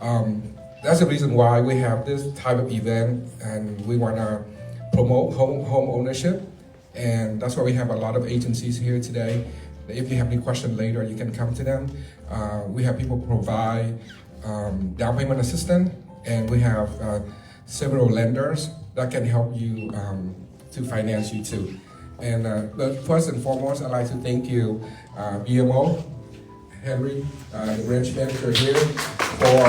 That's the reason why we have this type of event, and we want to promote home ownership, and that's why we have a lot of agencies here today. If you have any question later, you can come to them. We have people provide down payment assistance, and we have several lenders that can help you to finance you too. And but first and foremost, I'd like to thank you, BMO, Henry, the branch manager here, for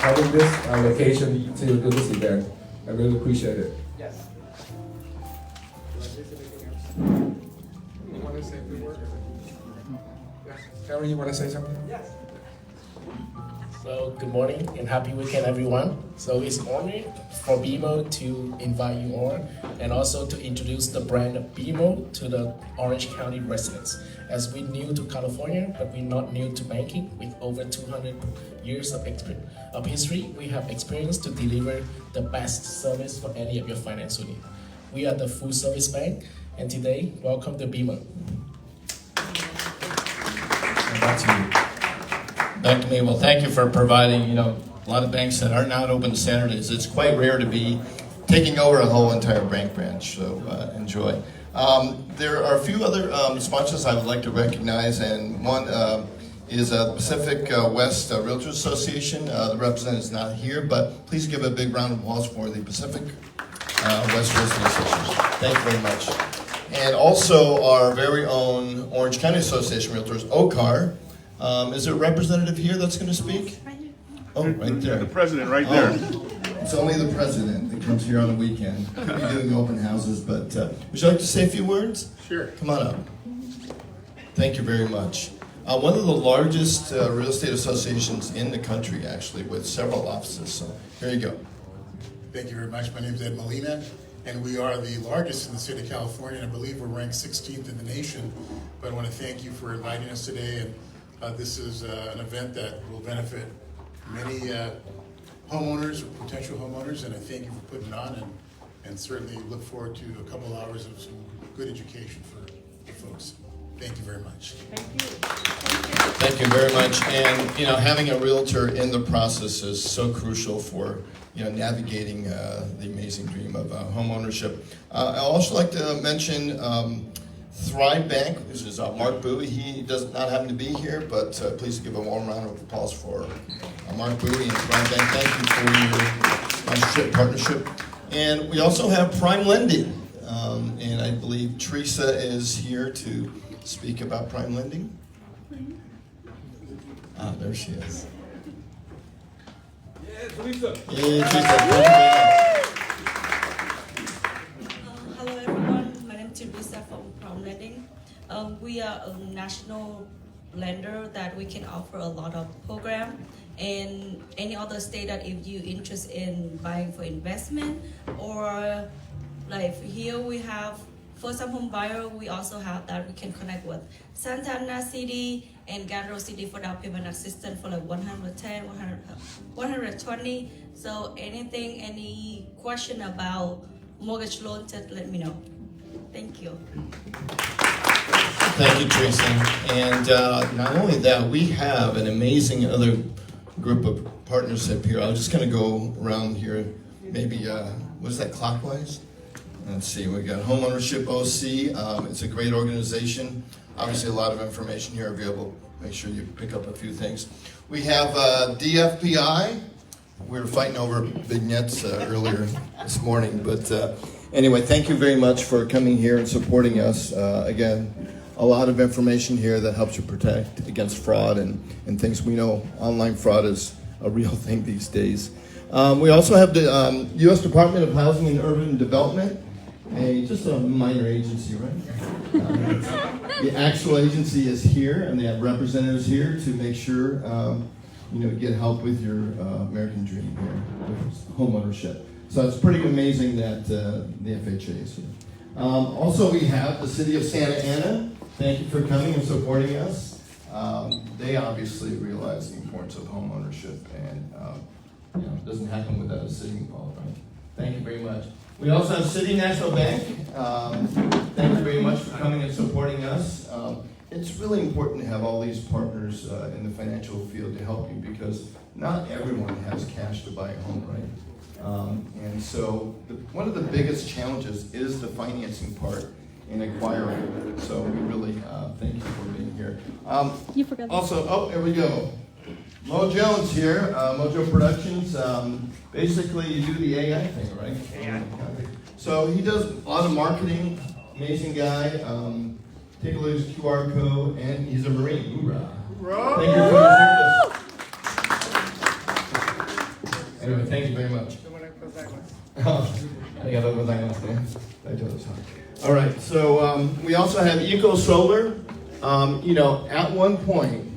having this location to do this event. I really appreciate it. Yes. You want to say a few words? Yeah. Henry, you want to say something? Yes. So good morning and happy weekend, everyone. So it's an honor for BMO to invite you on and also to introduce the brand of BMO to the Orange County residents. As we're new to California, but we're not new to banking. With over 200 years of history, we have experience to deliver the best service for any of your financial needs. We are the full service bank, and today, welcome to BMO. And back to you. Back to me. Well, thank you for providing, a lot of banks that are not open Saturdays. It's quite rare to be taking over a whole entire bank branch, so enjoy. There are a few other sponsors I would like to recognize, and one is the Pacific West Realtors Association. The representative is not here, but please give a big round of applause for the Pacific West Realtors Association. Thank you very much. And also our very own Orange County Association Realtors, OCAR. Is there a representative here that's going to speak? Oh, right there. The president right there. It's only the president that comes here on the weekend. Could be doing open houses, but would you like to say a few words? Sure. Come on up. Thank you very much. One of the largest real estate associations in the country, actually, with several offices. So here you go. Thank you very much. My name is Ed Molina, and we are the largest in the state of California, and I believe we're ranked 16th in the nation. But I want to thank you for inviting us today, and this is an event that will benefit many homeowners or potential homeowners, and I thank you for putting it on, and certainly look forward to a couple hours of some good education for the folks. Thank you very much. Thank you. Thank you very much. And having a realtor in the process is so crucial for navigating the amazing dream of home ownership. I'd also like to mention Thrive Bank. This is Mark Bowie. He does not happen to be here, but please give a warm round of applause for Mark Bowie and Thrive Bank. Thank you for your sponsorship partnership. And we also have Prime Lending, and I believe Teresa is here to speak about Prime Lending. There she is. Yeah, Teresa. Yay, Teresa. Thank you very much. Hello everyone, my name is Teresa from Prime Lending. We are a national lender that we can offer a lot of program, and any other state that if you interested in buying for investment, or like here we have for some home buyer, we also have that we can connect with Santa Ana City and Gandro City for down payment assistance for like 110, 120. So anything, any question about mortgage loan, just let me know. Thank you. Thank you, Teresa. And not only that, we have an amazing other group of partnership here. I'm just going to go around here, maybe, what is that, clockwise? Let's see, we got Homeownership OC. It's a great organization. Obviously, a lot of information here available. Make sure you pick up a few things. We have DFPI. We were fighting over vignettes earlier this morning, but anyway, thank you very much for coming here and supporting us. Again, a lot of information here that helps you protect against fraud and things. We know online fraud is a real thing these days. We also have the U.S. Department of Housing and Urban Development, just a minor agency, right? The actual agency is here, and they have representatives here to make sure get help with your American dream here with home ownership. So it's pretty amazing that the FHA is here. Also, we have the City of Santa Ana. Thank you for coming and supporting us. They obviously realize the importance of home ownership, and it doesn't happen without a city involved, right? Thank you very much. We also have City National Bank. Thank you very much for coming and supporting us. it's really important to have all these partners in the financial field to help you because not everyone has cash to buy a home, right? And so one of the biggest challenges is the financing part in acquiring. So we really thank you for being here. You forgot. Also, oh, here we go. Mo Jones here, Mojo Productions. Basically, you do the AI thing, right? AI. So he does a lot of marketing. Amazing guy. Take a look at his QR code, and he's a Marine. Hoorah! Thank you for your service. Anyway, thank you very much. All right, so we also have Eco Solar. You know, at one point,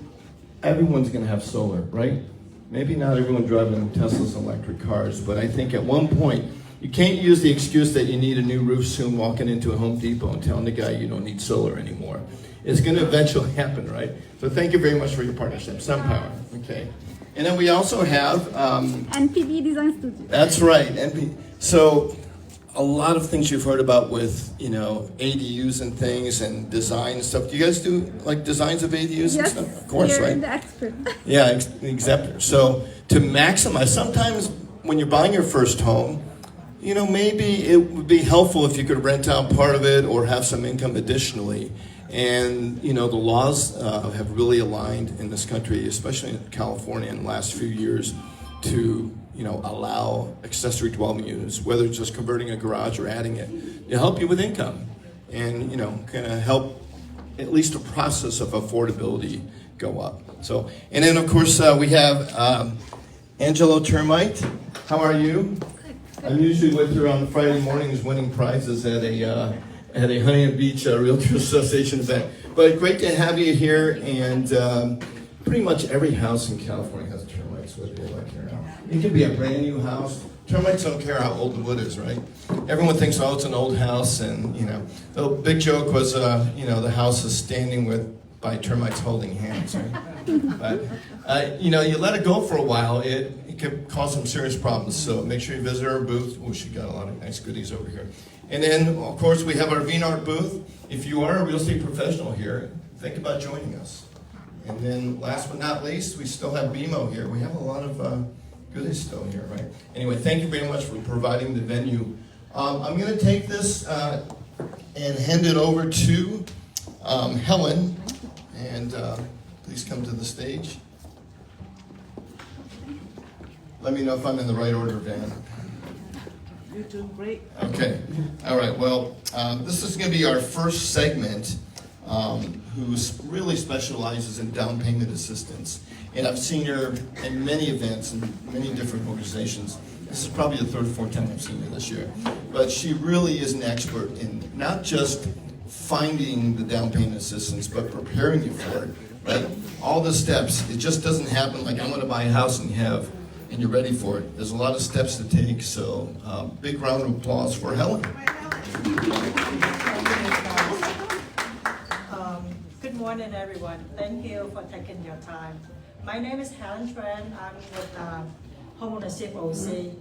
everyone's going to have solar, right? Maybe not everyone driving Tesla's electric cars, but I think at one point, you can't use the excuse that you need a new roof soon walking into a Home Depot and telling the guy you don't need solar anymore. It's going to eventually happen, right? So thank you very much for your partnership. SunPower, okay. And then we also have... NPD Design Studio. That's right. So a lot of things you've heard about with, you know, ADUs and things and design and stuff. Do you guys do like designs of ADUs and stuff? Of course, you're right? the expert. Yeah, exactly. So to maximize, sometimes when you're buying your first home, you know, maybe it would be helpful if you could rent out part of it or have some income additionally. And, you know, the laws have really aligned in this country, especially in California in the last few years, to, you know, allow accessory dwelling units, whether it's just converting a garage or adding it, to help you with income and, you know, kind of help at least the process of affordability go up. So, and then, of course, we have Angelo Termite. How are you? I'm usually with her on Friday mornings winning prizes at a Huntington Beach Realtor Association event. But great to have you here, and pretty much every house in California has termites, whether you like it or not. It can be a brand new house. Termites don't care how old the wood is, right? Everyone thinks, oh, it's an old house, and, you know, the big joke was, you know, the house is standing by termites holding hands, right? But, you know, you let it go for a while, it could cause some serious problems. So make sure you visit our booth. Oh, she got a lot of nice goodies over here. And then, of course, we have our VNARP booth. If you are a real estate professional here, think about joining us. And then, last but not least, we still have BMO here. We have a lot of goodies still here, right? Anyway, thank you very much for providing the venue. I'm going to take this and hand it over to Helen. And please come to the stage. Let me know if I'm in the right order, Van. You're doing great. Okay. All right. Well, this is going to be our first segment, who really specializes in down payment assistance. And I've seen her in many events and many different organizations. This is probably the third or fourth time I've seen her this year. But she really is an expert in not just finding the down payment assistance, but preparing you for it, right? All the steps. It just doesn't happen like I'm going to buy a house and you're ready for it. There's a lot of steps to take, so big round of applause for Helen. Good morning, everyone. Thank you for taking your time. My name is Helen Tran. I'm with Homeownership OC,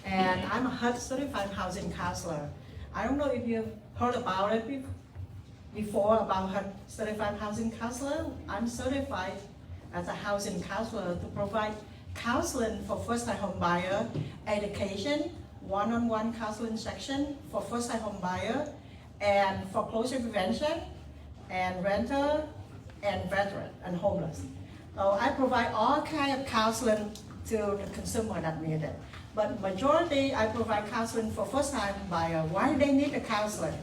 and I'm a HUD certified housing counselor. I don't know if you've heard about it before about HUD certified housing counselor. I'm certified as a housing counselor to provide counseling for first-time home buyer, education, one-on-one counseling section for first-time home buyer, and foreclosure prevention, and renter, and veteran, and homeless. So I provide all kinds of counseling to the consumer that need it. But majority, I provide counseling for first-time buyer. Why they need the counseling?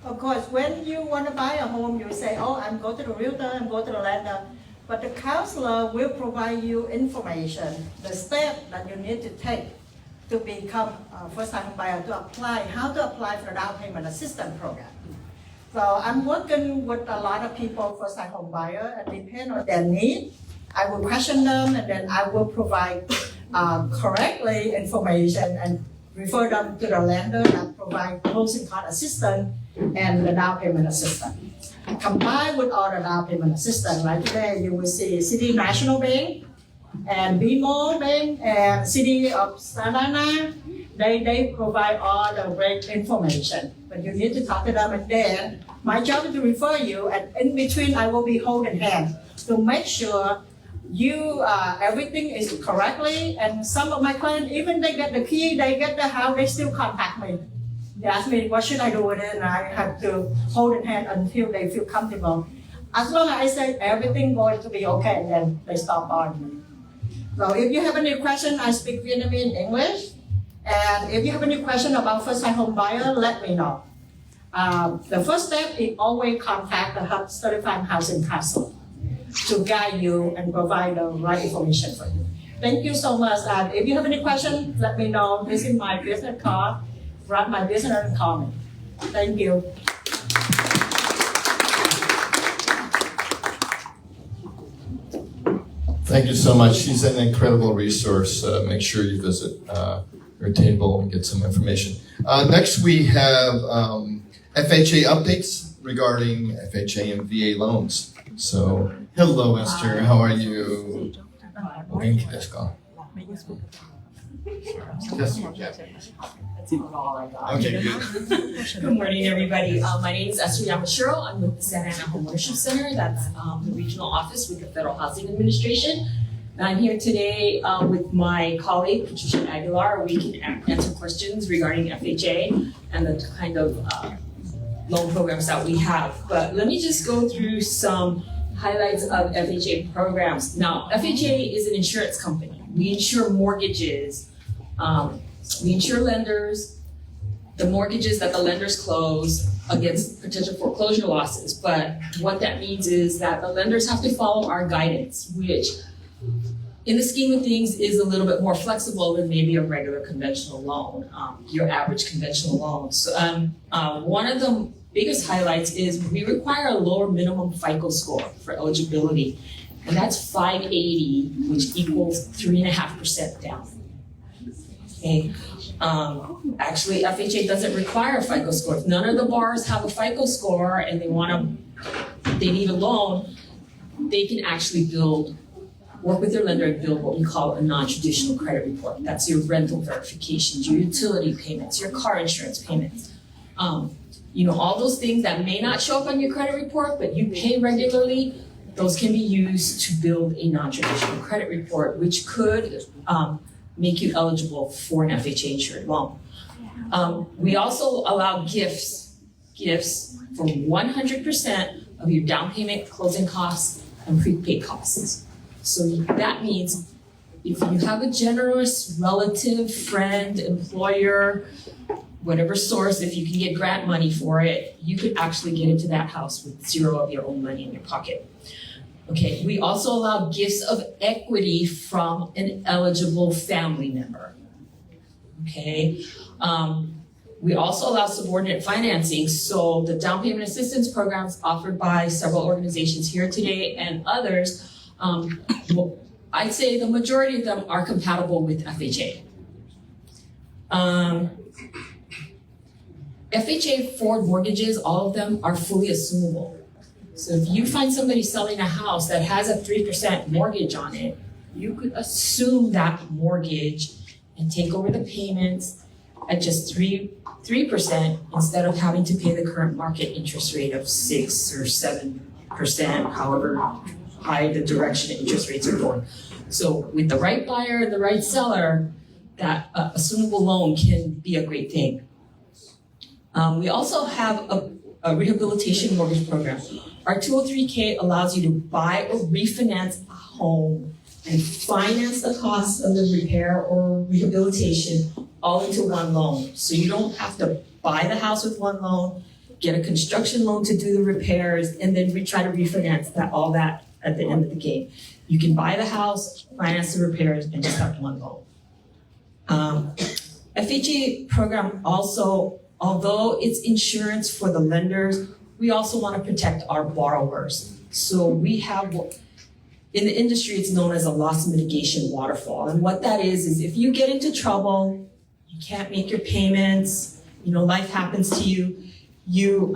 Of course, when you want to buy a home, you say, oh, I'm going to the realtor, I'm going to the lender. But the counselor will provide you information, the step that you need to take to become a first-time buyer, to apply, how to apply for the down payment assistance program. So I'm working with a lot of people, first-time home buyer, and depending on their need, I will question them, and then I will provide correctly information and refer them to the lender and provide closing cost assistance and the down payment assistance. Combined with all the down payment assistance, right today you will see City National Bank and BMO Bank and City of Savannah. They provide all the great information, but you need to talk to them. And then my job is to refer you, and in between I will be holding hands to make sure you everything is correctly. And some of my clients, even they get the key, they get the house, they still contact me. They ask me what should I do with it, and I have to hold in hand until they feel comfortable. As long as I say everything going to be okay, then they stop on me. So if you have any question, I speak Vietnamese and English. And if you have any question about first-time home buyer, let me know. The first step is always contact the HUD Certified Housing Counselor to guide you and provide the right information for you. Thank you so much. And if you have any questions, let me know. This is my business card. Write my business and call me. Thank you. Thank you so much. She's an incredible resource. Make sure you visit her table and get some information. Next, we have FHA updates regarding FHA and VA loans. So, hello, Esther. How are you? Thank you, Esther. Okay, good. Good morning, everybody. My name is Esther Yamashiro. I'm with the Santa Ana Homeownership Center. That's the regional office with the Federal Housing Administration. And I'm here today with my colleague, Patricia Aguilar. We can answer questions regarding FHA and the kind of loan programs that we have. But let me just go through some highlights of FHA programs. Now, FHA is an insurance company. We insure mortgages. We insure lenders, the mortgages that the lenders close against potential foreclosure losses. But what that means is that the lenders have to follow our guidance, which in the scheme of things is a little bit more flexible than maybe a regular conventional loan, your average conventional loan. So one of the biggest highlights is we require a lower minimum FICO score for eligibility, and that's 580, which equals 3.5% down. Okay. Actually, FHA doesn't require a FICO score. If none of the borrowers have a FICO score and they need a loan, they can actually work with their lender and build what we call a non-traditional credit report. That's your rental verifications, your utility payments, your car insurance payments. All those things that may not show up on your credit report, but you pay regularly, those can be used to build a non-traditional credit report, which could make you eligible for an FHA insured loan. We also allow gifts for 100% of your down payment, closing costs, and prepaid costs. So that means if you have a generous relative, friend, employer, whatever source, if you can get grant money for it, you could actually get into that house with zero of your own money in your pocket. Okay, we also allow gifts of equity from an eligible family member. Okay, we also allow subordinate financing. So the down payment assistance programs offered by several organizations here today and others, I'd say the majority of them are compatible with FHA. FHA forward mortgages, all of them are fully assumable. So if you find somebody selling a house that has a 3% mortgage on it, you could assume that mortgage and take over the payments at just 3% instead of having to pay the current market interest rate of 6 or 7%, however high the direction interest rates are going. So with the right buyer and the right seller, that assumable loan can be a great thing. We also have a rehabilitation mortgage program. Our 203K allows you to buy or refinance a home and finance the cost of the repair or rehabilitation all into one loan. So you don't have to buy the house with one loan, get a construction loan to do the repairs, and then try to refinance all that at the end of the game. You can buy the house, finance the repairs, and just have one loan. FHA program also, although it's insurance for the lenders, we also want to protect our borrowers. So we have, in the industry, it's known as a loss mitigation waterfall. And what that is if you get into trouble, you can't make your payments, life happens to you, you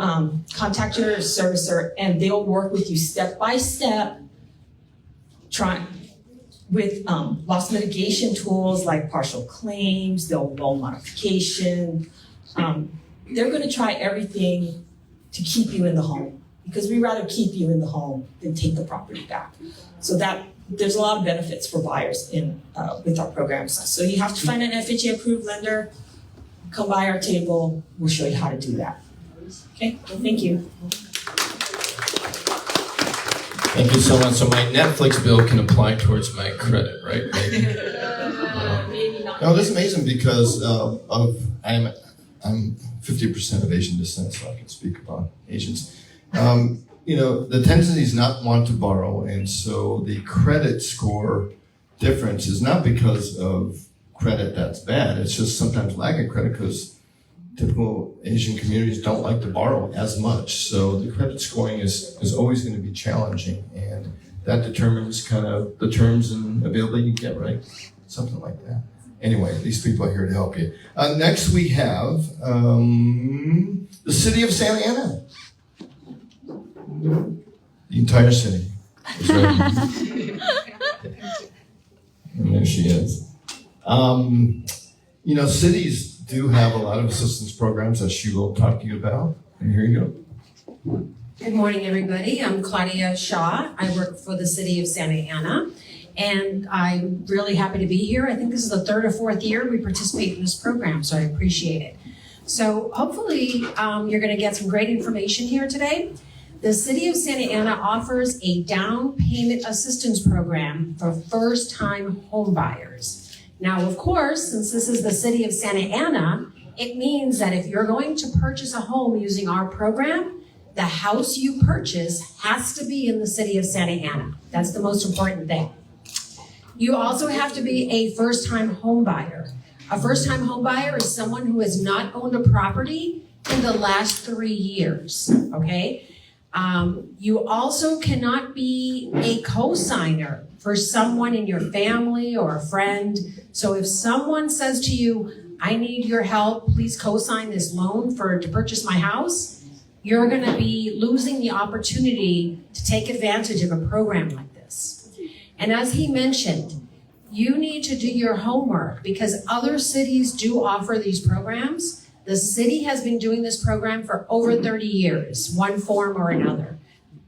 contact your servicer and they'll work with you step by step, with loss mitigation tools like partial claims, they'll loan modification. They're going to try everything to keep you in the home because we'd rather keep you in the home than take the property back. So that there's a lot of benefits for buyers in with our programs. So you have to find an FHA approved lender, come by our table, we'll show you how to do that. Okay, thank you. Thank you so much. So my Netflix bill can apply towards my credit, right? Maybe. Maybe not. No, this is amazing because I'm 50% of Asian descent, so I can speak about Asians. The tendency is not want to borrow, and so the credit score difference is not because of credit that's bad. It's just sometimes lack of credit because typical Asian communities don't like to borrow as much. So the credit scoring is always going to be challenging, and that determines kind of the terms and availability you get, right? Something like that. Anyway, these people are here to help you. Next we have the city of Santa Ana. The entire city is ready. And there she is. Cities do have a lot of assistance programs that she will talk to you about. And here you go. Good morning, everybody. I'm Claudia Shaw. I work for the city of Santa Ana, and I'm really happy to be here. I think this is the third or fourth year we participate in this program, so I appreciate it. So hopefully you're going to get some great information here today. The city of Santa Ana offers a down payment assistance program for first-time home buyers. Now, of course, since this is the city of Santa Ana, it means that if you're going to purchase a home using our program, the house you purchase has to be in the city of Santa Ana. That's the most important thing. You also have to be a first-time home buyer. A first-time home buyer is someone who has not owned a property in the last 3 years, okay? You also cannot be a co-signer for someone in your family or a friend. So if someone says to you, I need your help, please co-sign this loan to purchase my house, you're gonna be losing the opportunity to take advantage of a program like this. And as he mentioned, you need to do your homework because other cities do offer these programs. The city has been doing this program for over 30 years, one form or another.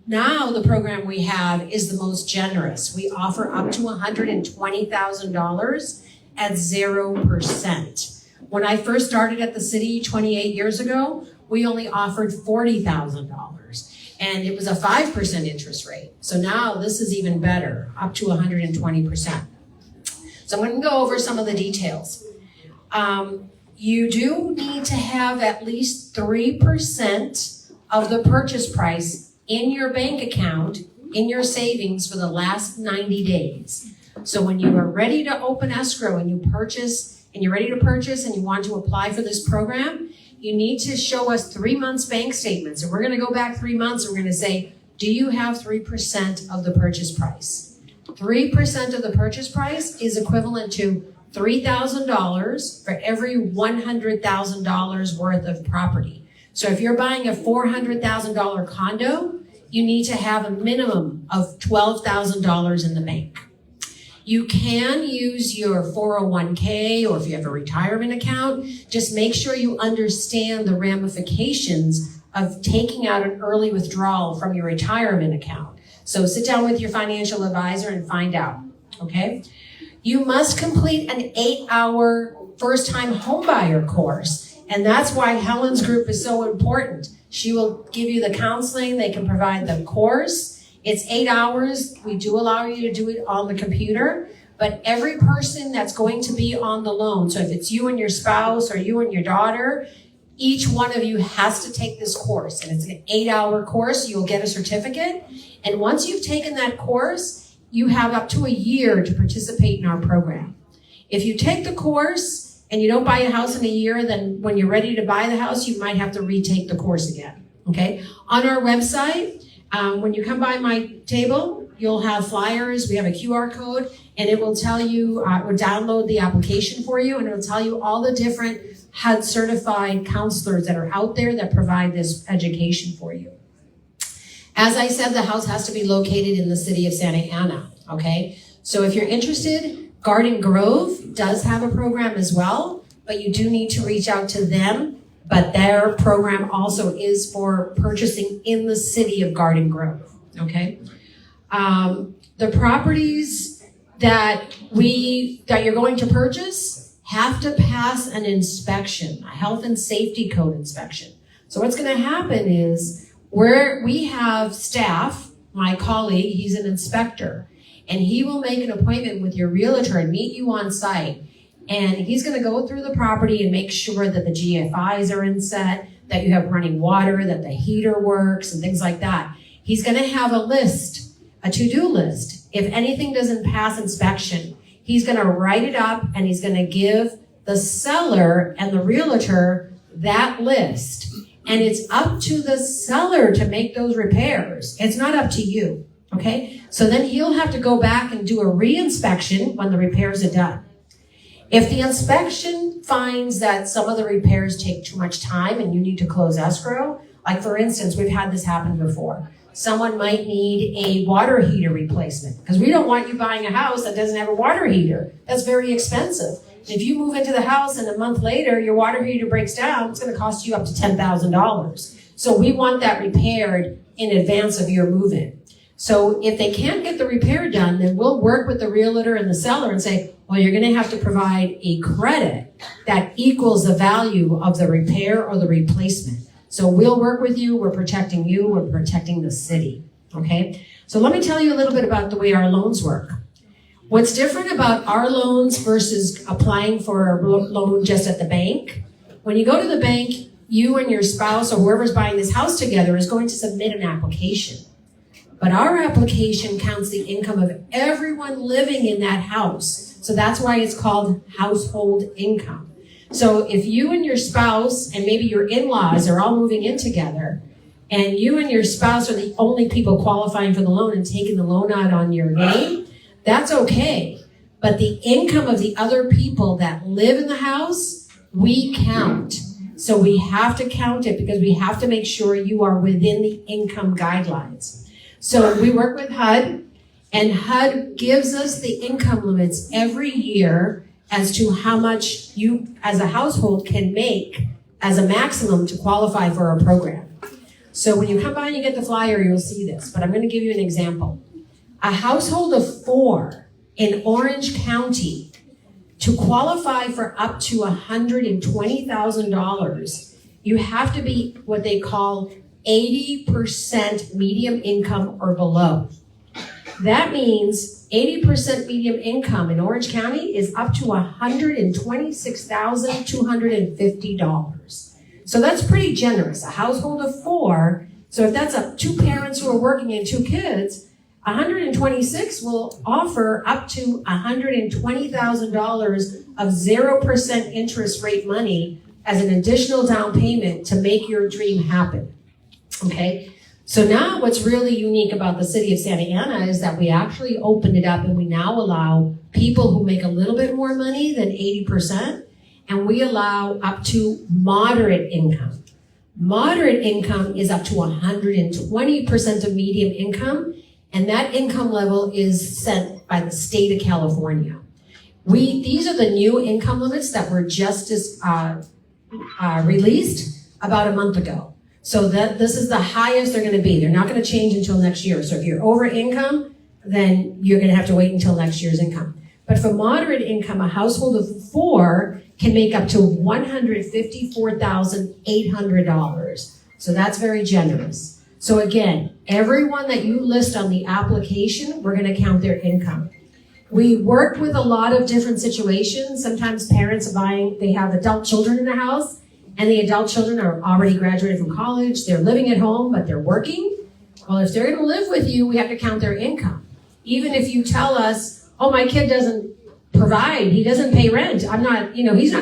Now the program we have is the most generous. We offer up to $120,000 at 0%. When I first started at the city 28 years ago, we only offered $40,000 and it was a 5% interest rate. So now this is even better, up to 120%. So I'm going to go over some of the details. You do need to have at least 3% of the purchase price in your bank account, in your savings for the last 90 days. So when you are ready to open escrow and you're ready to purchase and you want to apply for this program, you need to show us 3 months bank statements. And we're going to go back 3 months and we're going to say, do you have 3% of the purchase price? 3% of the purchase price is equivalent to $3,000 for every $100,000 worth of property. So if you're buying a $400,000 condo, you need to have a minimum of $12,000 in the bank. You can use your 401k or if you have a retirement account, just make sure you understand the ramifications of taking out an early withdrawal from your retirement account. So sit down with your financial advisor and find out, okay? You must complete an 8-hour first-time homebuyer course. And that's why Helen's group is so important. She will give you the counseling. They can provide the course. It's 8 hours. We do allow you to do it on the computer. But every person that's going to be on the loan, so if it's you and your spouse or you and your daughter, each one of you has to take this course. And it's an 8-hour course. You'll get a certificate. And once you've taken that course, you have up to a year to participate in our program. If you take the course and you don't buy a house in a year, then when you're ready to buy the house, you might have to retake the course again, okay? On our website, when you come by my table, you'll have flyers. We have a QR code, and it will tell you, we'll download the application for you, and it'll tell you all the different HUD certified counselors that are out there that provide this education for you. As I said, the house has to be located in the city of Santa Ana, okay? So if you're interested, Garden Grove does have a program as well, but you do need to reach out to them. But their program also is for purchasing in the city of Garden Grove, okay? The properties that you're going to purchase have to pass an inspection, a health and safety code inspection. So what's gonna happen is we have staff, my colleague, he's an inspector, and he will make an appointment with your realtor and meet you on site. And he's gonna go through the property and make sure that the GFIs are in set, that you have running water, that the heater works and things like that. He's gonna have a list, a to-do list. If anything doesn't pass inspection, he's gonna write it up and he's gonna give the seller and the realtor that list. And it's up to the seller to make those repairs. It's not up to you, okay? So then he'll have to go back and do a re-inspection when the repairs are done. If the inspection finds that some of the repairs take too much time and you need to close escrow, like for instance, we've had this happen before. Someone might need a water heater replacement because we don't want you buying a house that doesn't have a water heater. That's very expensive. If you move into the house and a month later your water heater breaks down, it's going to cost you up to $10,000. So we want that repaired in advance of your move-in. So if they can't get the repair done, then we'll work with the realtor and the seller and say, well, you're going to have to provide a credit that equals the value of the repair or the replacement. So we'll work with you. We're protecting you. We're protecting the city. Okay? So let me tell you a little bit about the way our loans work. What's different about our loans versus applying for a loan just at the bank, when you go to the bank, you and your spouse or whoever's buying this house together is going to submit an application. But our application counts the income of everyone living in that house. So that's why it's called household income. So if you and your spouse and maybe your in-laws are all moving in together and you and your spouse are the only people qualifying for the loan and taking the loan out on your name, that's okay. But the income of the other people that live in the house, we count. So we have to count it because we have to make sure you are within the income guidelines. So we work with HUD, and HUD gives us the income limits every year as to how much you as a household can make as a maximum to qualify for our program. So when you come by and you get the flyer, you'll see this, but I'm going to give you an example. A household of 4 in Orange County, to qualify for up to $120,000, you have to be what they call 80% medium income or below. That means 80% medium income in Orange County is up to $126,250. So that's pretty generous. A household of 4, so if that's 2 parents who are working and 2 kids, 126 will offer up to $120,000 of 0% interest rate money as an additional down payment to make your dream happen. Okay? So now what's really unique about the city of Santa Ana is that we actually opened it up and we now allow people who make a little bit more money than 80%, and we allow up to moderate income. Moderate income is up to 120% of median income, and that income level is set by the state of California. These are the new income limits that were just released about a month ago. So this is the highest they're going to be. They're not going to change until next year. So if you're over income, then you're going to have to wait until next year's income. But for moderate income, a household of 4 can make up to $154,800. So that's very generous. So again, everyone that you list on the application, we're going to count their income. We work with a lot of different situations. Sometimes parents they have adult children in the house, and the adult children are already graduated from college. They're living at home, but they're working. Well, if they're going to live with you, we have to count their income. Even if you tell us, oh, my kid doesn't provide, he doesn't pay rent, he's not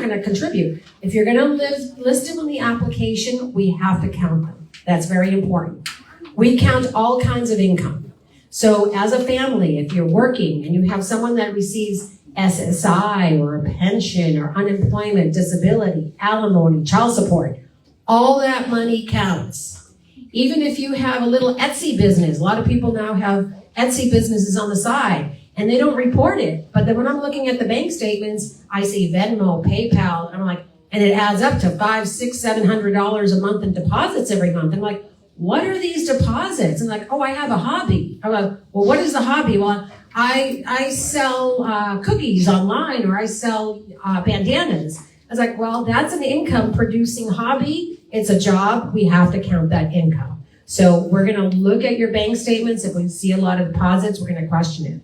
going to contribute. If you're going to list him on the application, we have to count them. That's very important. We count all kinds of income. So as a family, if you're working and you have someone that receives SSI or a pension or unemployment, disability, alimony, child support, all that money counts. Even if you have a little Etsy business, a lot of people now have Etsy businesses on the side. and they don't report it. But then when I'm looking at the bank statements, I see Venmo, PayPal, and I'm like, and it adds up to $500, $600, $700 a month in deposits every month. I'm like, what are these deposits? And like, oh, I have a hobby. I'm like, well, what is the hobby? Well, I sell cookies online, or I sell bandanas. I was like, well, that's an income producing hobby. It's a job. We have to count that income. So we're going to look at your bank statements. If we see a lot of deposits, we're going to question it.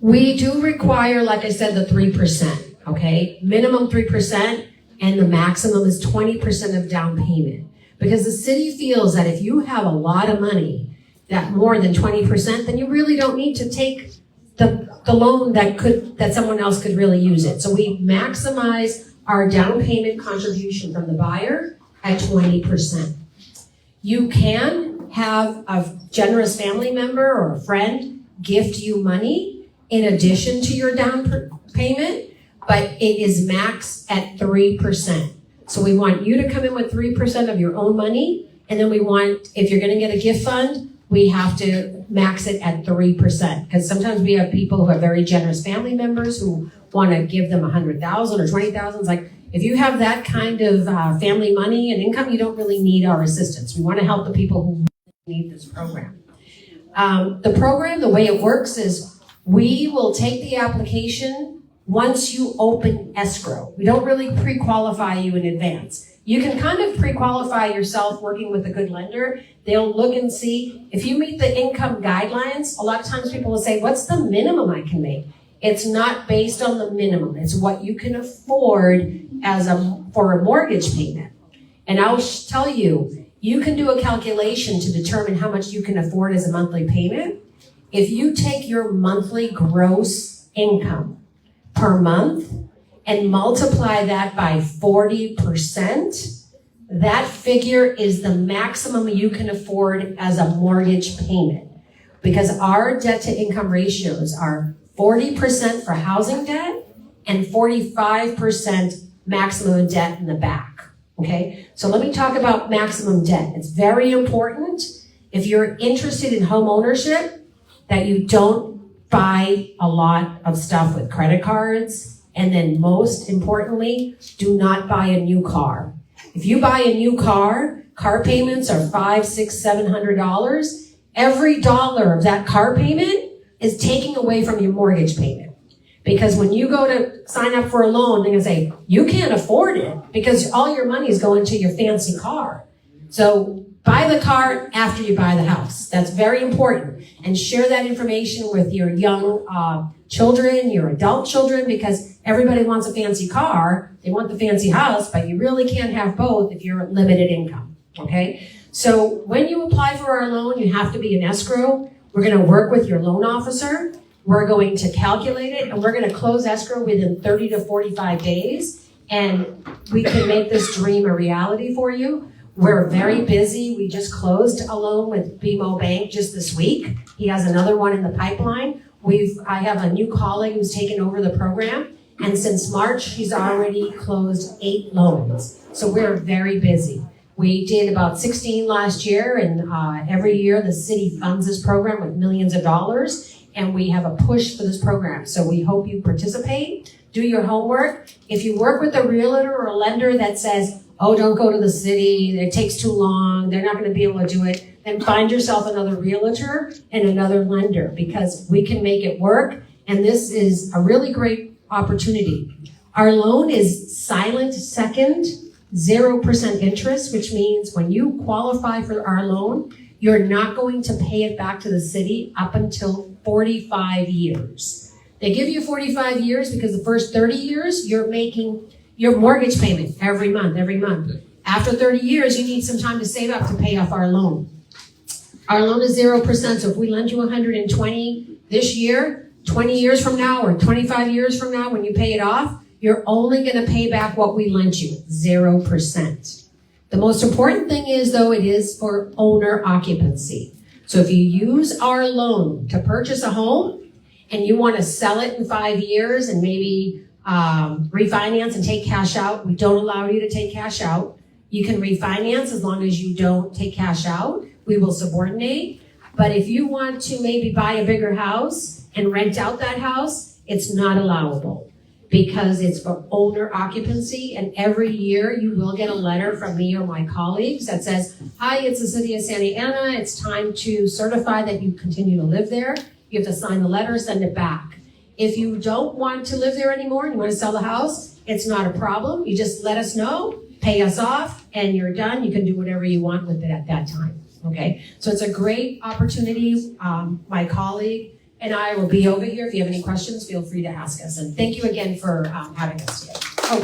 We do require, like I said, the 3%, okay? Minimum 3%, and the maximum is 20% of down payment. Because the city feels that if you have a lot of money, that more than 20%, then you really don't need to take the loan that someone else could really use it. So we maximize our down payment contribution from the buyer at 20%. You can have a generous family member or a friend gift you money in addition to your down payment, but it is maxed at 3%. So we want you to come in with 3% of your own money, and then we want, if you're gonna get a gift fund, we have to max it at 3%. Because sometimes we have people who have very generous family members who wanna give them $100,000 or $20,000. It's like, if you have that kind of family money and income, you don't really need our assistance. We wanna help the people who need this program. The program, the way it works is we will take the application once you open escrow. We don't really pre-qualify you in advance. You can kind of pre-qualify yourself working with a good lender. They'll look and see if you meet the income guidelines. A lot of times people will say, what's the minimum I can make? It's not based on the minimum. It's what you can afford for a mortgage payment. And I'll tell you, you can do a calculation to determine how much you can afford as a monthly payment. If you take your monthly gross income per month and multiply that by 40%, that figure is the maximum you can afford as a mortgage payment. Because our debt to income ratios are 40% for housing debt and 45% maximum debt in the back, okay? So let me talk about maximum debt. It's very important, if you're interested in home ownership, that you don't buy a lot of stuff with credit cards, and then most importantly, do not buy a new car. If you buy a new car payments are $500, $600, $700. Every dollar of that car payment is taking away from your mortgage payment. Because when you go to sign up for a loan, they're gonna say, you can't afford it because all your money is going to your fancy car. So buy the car after you buy the house. That's very important. And share that information with your young children, your adult children, because everybody wants a fancy car. They want the fancy house, but you really can't have both if you're limited income, okay? So when you apply for our loan, you have to be in escrow. We're gonna work with your loan officer. We're going to calculate it, and we're gonna close escrow within 30 to 45 days. And we can make this dream a reality for you. We're very busy. We just closed a loan with BMO Bank just this week. He has another one in the pipeline. I have a new colleague who's taken over the program, and since March, he's already closed 8 loans. So we're very busy. We did about 16 last year, and every year the city funds this program with millions of dollars, and we have a push for this program. So we hope you participate, do your homework. If you work with a realtor or a lender that says, oh, don't go to the city, it takes too long, they're not gonna be able to do it, then find yourself another realtor and another lender, because we can make it work, and this is a really great opportunity. Our loan is silent second, 0% interest, which means when you qualify for our loan, you're not going to pay it back to the city up until 45 years. They give you 45 years because the first 30 years, you're making your mortgage payment every month. After 30 years, you need some time to save up to pay off our loan. Our loan is 0%, so if we lend you 120 this year, 20 years from now or 25 years from now when you pay it off, you're only gonna pay back what we lent you, 0%. The most important thing is, though, it is for owner occupancy. So if you use our loan to purchase a home and you wanna sell it in 5 years and maybe refinance and take cash out, we don't allow you to take cash out. You can refinance as long as you don't take cash out. We will subordinate. But if you want to maybe buy a bigger house and rent out that house, it's not allowable because it's for owner occupancy. And every year you will get a letter from me or my colleagues that says, hi, it's the city of Santa Ana. It's time to certify that you continue to live there. You have to sign the letter, send it back. If you don't want to live there anymore and you want to sell the house, it's not a problem. You just let us know, pay us off, and you're done. You can do whatever you want with it at that time. Okay, so it's a great opportunity. My colleague and I will be over here. If you have any questions, feel free to ask us. And thank you again for having us today. Oh,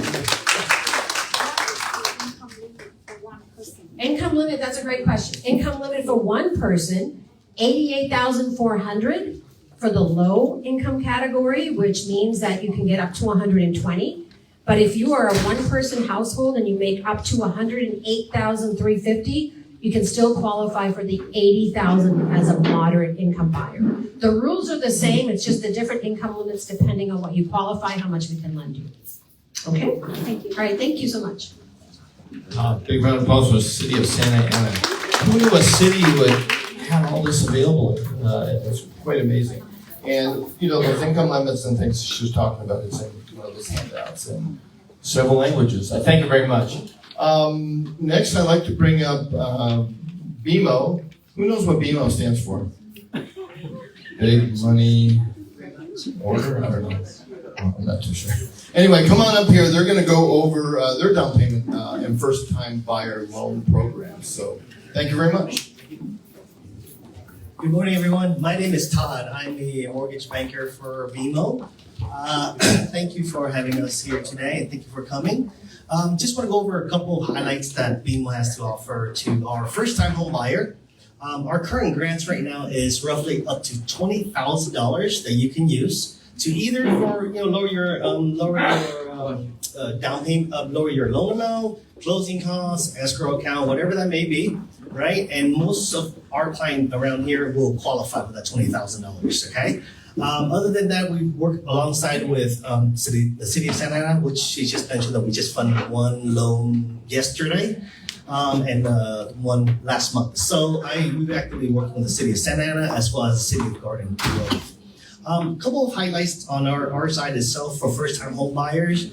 yes. Income limit, that's a great question. Income limit for one person, $88,400 for the low income category, which means that you can get up to 120. But if you are a one-person household and you make up to 108,350, you can still qualify for the 80,000 as a moderate income buyer. The rules are the same, it's just the different income limits depending on what you qualify, how much we can lend you. Okay? Thank you. All right, thank you so much. Big round of applause for the city of Santa Ana. Who knew a city would have all this available? It's quite amazing. And, you know, those income limits and things she was talking about, it's in one of those handouts in several languages. I thank you very much. Next, I'd like to bring up BMO. Who knows what BMO stands for? Big Money Order? I don't know. Oh, I'm not too sure. Anyway, come on up here. They're going to go over their down payment and first-time buyer loan program. So, thank you very much. Good morning, everyone. My name is Todd. I'm the mortgage banker for BMO. Thank you for having us here today, and thank you for coming. Just want to go over a couple of highlights that BMO has to offer to our first-time home buyer. Our current grants right now is roughly up to $20,000 that you can use to either for lower your down payment, lower your loan amount, closing costs, escrow account, whatever that may be, right? And most of our clients around here will qualify for that $20,000. Okay. Other than that, we work alongside with the city of Santa Ana, which she just mentioned that we just funded one loan yesterday and one last month. So we've actively worked with the city of Santa Ana as well as the city of Garden Grove. Couple of highlights on our side itself for first-time home buyers.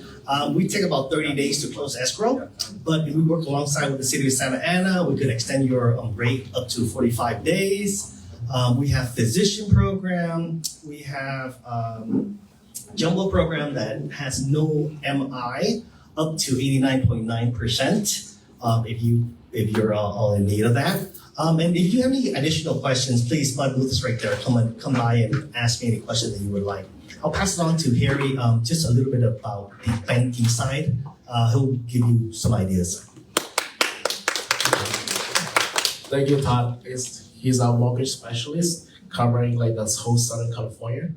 We take about 30 days to close escrow, but if we work alongside with the city of Santa Ana, we could extend your rate up to 45 days. We have physician program. We have jumbo program that has no MI up to 89.9%. If you're all in need of that. And if you have any additional questions, please, my booth is right there. Come by and ask me any questions that you would like. I'll pass it on to Harry, just a little bit about the banking side. He'll give you some ideas. Thank you, Todd. He's our mortgage specialist covering like the whole Southern California.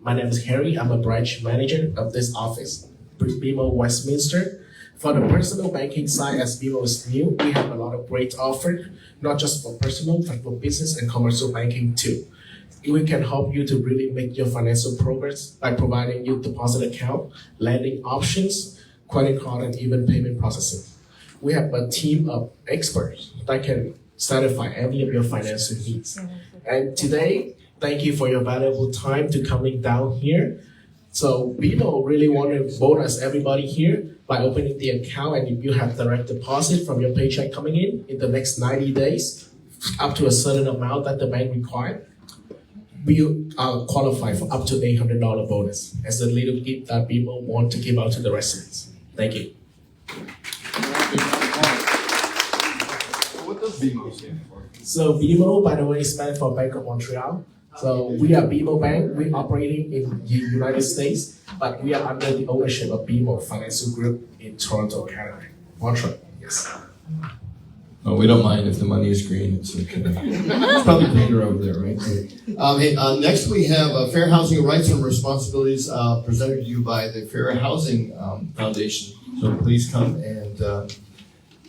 My name is Harry. I'm a branch manager of this office, BMO Westminster. For the personal banking side, as BMO is new, we have a lot of great offer, not just for personal, but for business and commercial banking too. We can help you to really make your financial progress by providing you deposit account, lending options, credit card, and even payment processing. We have a team of experts that can satisfy any of your financial needs. And today, thank you for your valuable time to coming down here. So BMO really want to bonus everybody here by opening the account, and if you have direct deposit from your paycheck coming in the next 90 days, up to a certain amount that the bank requires, you qualify for up to $800 bonus as a little gift that BMO want to give out to the residents. Thank you. What does BMO stand for? So BMO, by the way, stands for Bank of Montreal. So we are BMO Bank. We're operating in the United States, but we are under the ownership of BMO Financial Group in Toronto, Canada. Montreal, yes. Oh, we don't mind if the money is green. It's okay. It's probably greener over there, right? Next we have Fair Housing Rights and Responsibilities presented to you by the Fair Housing Foundation. So please come and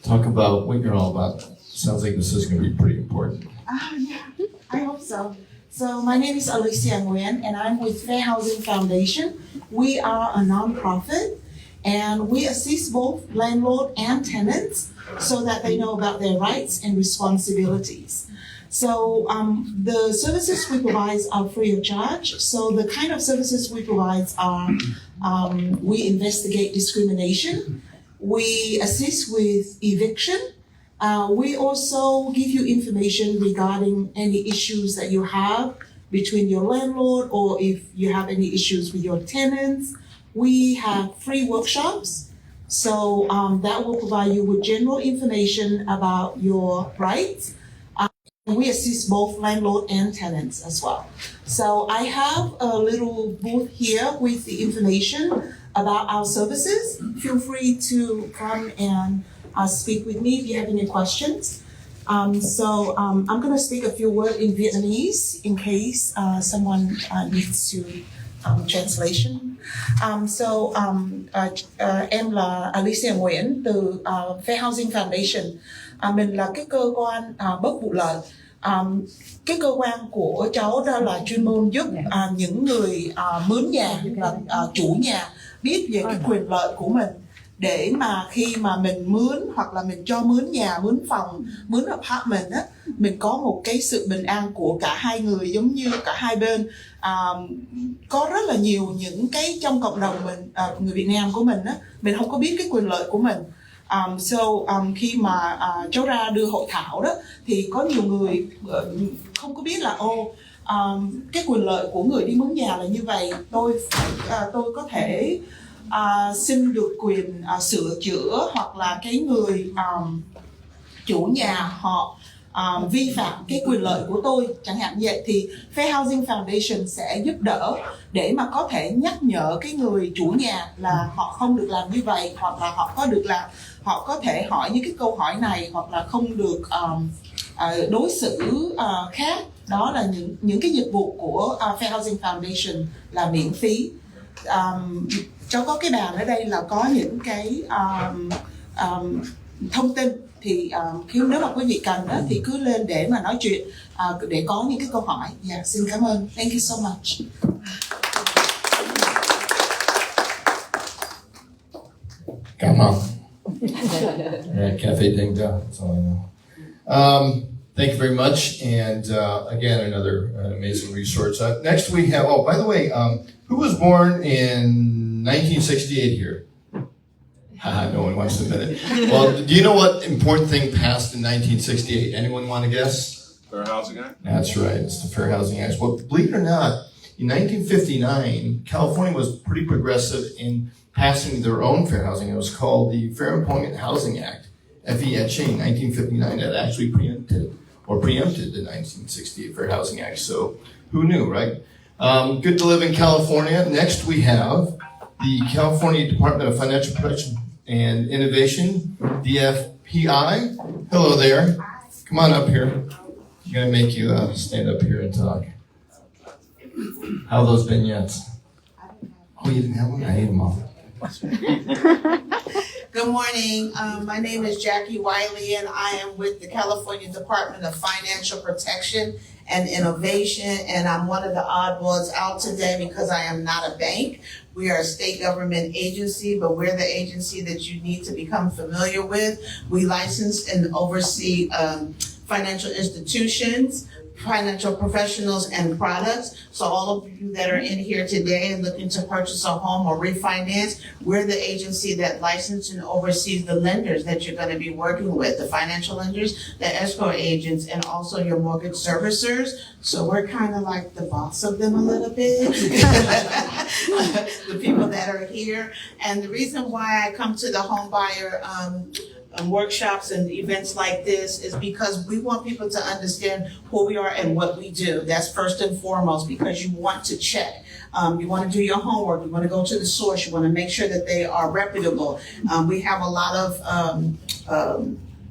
talk about what you're all about. Sounds like this is going to be pretty important. Yeah, I hope so. So my name is Alicia Nguyen, and I'm with Fair Housing Foundation. We are a nonprofit, and we assist both landlord and tenants so that they know about their rights and responsibilities. So the services we provide are free of charge. So the kind of services we provide are we investigate discrimination, we assist with eviction, we also give you information regarding any issues that you have between your landlord or if you have any issues with your tenants. We have free workshops. So that will provide you with general information about your rights. We assist both landlord and tenants as well. So I have a little booth here with the information about our services. Feel free to come and speak with me if you have any questions. I'm going to speak a few words in Vietnamese in case someone needs to translation. Em là Alicia Nguyễn từ Fair Housing Foundation. Mình là cái cơ quan bất vụ lợi. Cái cơ quan của cháu đó là chuyên môn giúp những người mướn nhà và chủ nhà biết về cái quyền lợi của mình, để mà khi mà mình mướn hoặc là mình cho mướn nhà, mướn phòng, mướn apartment á, mình có một cái sự bình an của cả hai người, giống như cả hai bên. Có rất là nhiều những cái trong cộng đồng mình, người Việt Nam của mình á, mình không có biết cái quyền lợi của mình. Khi mà cháu ra đưa hội thảo đó thì có nhiều người không có biết là cái quyền lợi của người đi mướn nhà là như vậy. Tôi có thể xin được quyền sửa chữa, hoặc là cái người chủ nhà họ vi phạm cái quyền lợi của tôi chẳng hạn vậy, thì Fair Housing Foundation sẽ giúp đỡ để mà có thể nhắc nhở cái người chủ nhà là họ không được làm như vậy, hoặc là họ có thể hỏi những cái câu hỏi này, hoặc là không được đối xử khác. Đó là những cái dịch vụ của Fair Housing Foundation là miễn phí. Cháu có cái bàn ở đây là có những cái thông tin, thì nếu mà quý vị cần đó thì cứ lên để mà nói chuyện, để có những cái câu hỏi. Xin cảm ơn. Thank you so much. Cảm ơn. Cafe Ding Dong, that's all I know. Thank you very much, and again, another amazing resource. Next we have, by the way, who was born in 1968 here? No one wants to admit it. Well, do you know what important thing passed in 1968? Anyone want to guess? Fair Housing Act? That's right, it's the Fair Housing Act. Well, believe it or not, in 1959, California was pretty progressive in passing their own fair housing. It was called the Fair Employment Housing Act, FEHA, in 1959, that actually preempted the 1968 Fair Housing Act. So who knew, right? Good to live in California. Next we have the California Department of Financial Protection and Innovation, DFPI. Hello there. Come on up here. I'm gonna make you stand up here and talk. How are those vignettes? Oh, you didn't have one? I ate them all. Good morning. My name is Jackie Wiley, and I am with the California Department of Financial Protection and Innovation, and I'm one of the oddballs out today because I am not a bank. We are a state government agency, but we're the agency that you need to become familiar with. We license and oversee financial institutions, financial professionals, and products. So all of you that are in here today and looking to purchase a home or refinance, we're the agency that licenses and oversees the lenders that you're going to be working with, the financial lenders, the escrow agents, and also your mortgage servicers. So we're kind of like the boss of them a little bit, the people that are here. And the reason why I come to the home buyer workshops and events like this is because we want people to understand who we are and what we do. That's first and foremost, because you want to check. You want to do your homework. You want to go to the source. You want to make sure that they are reputable. We have a lot of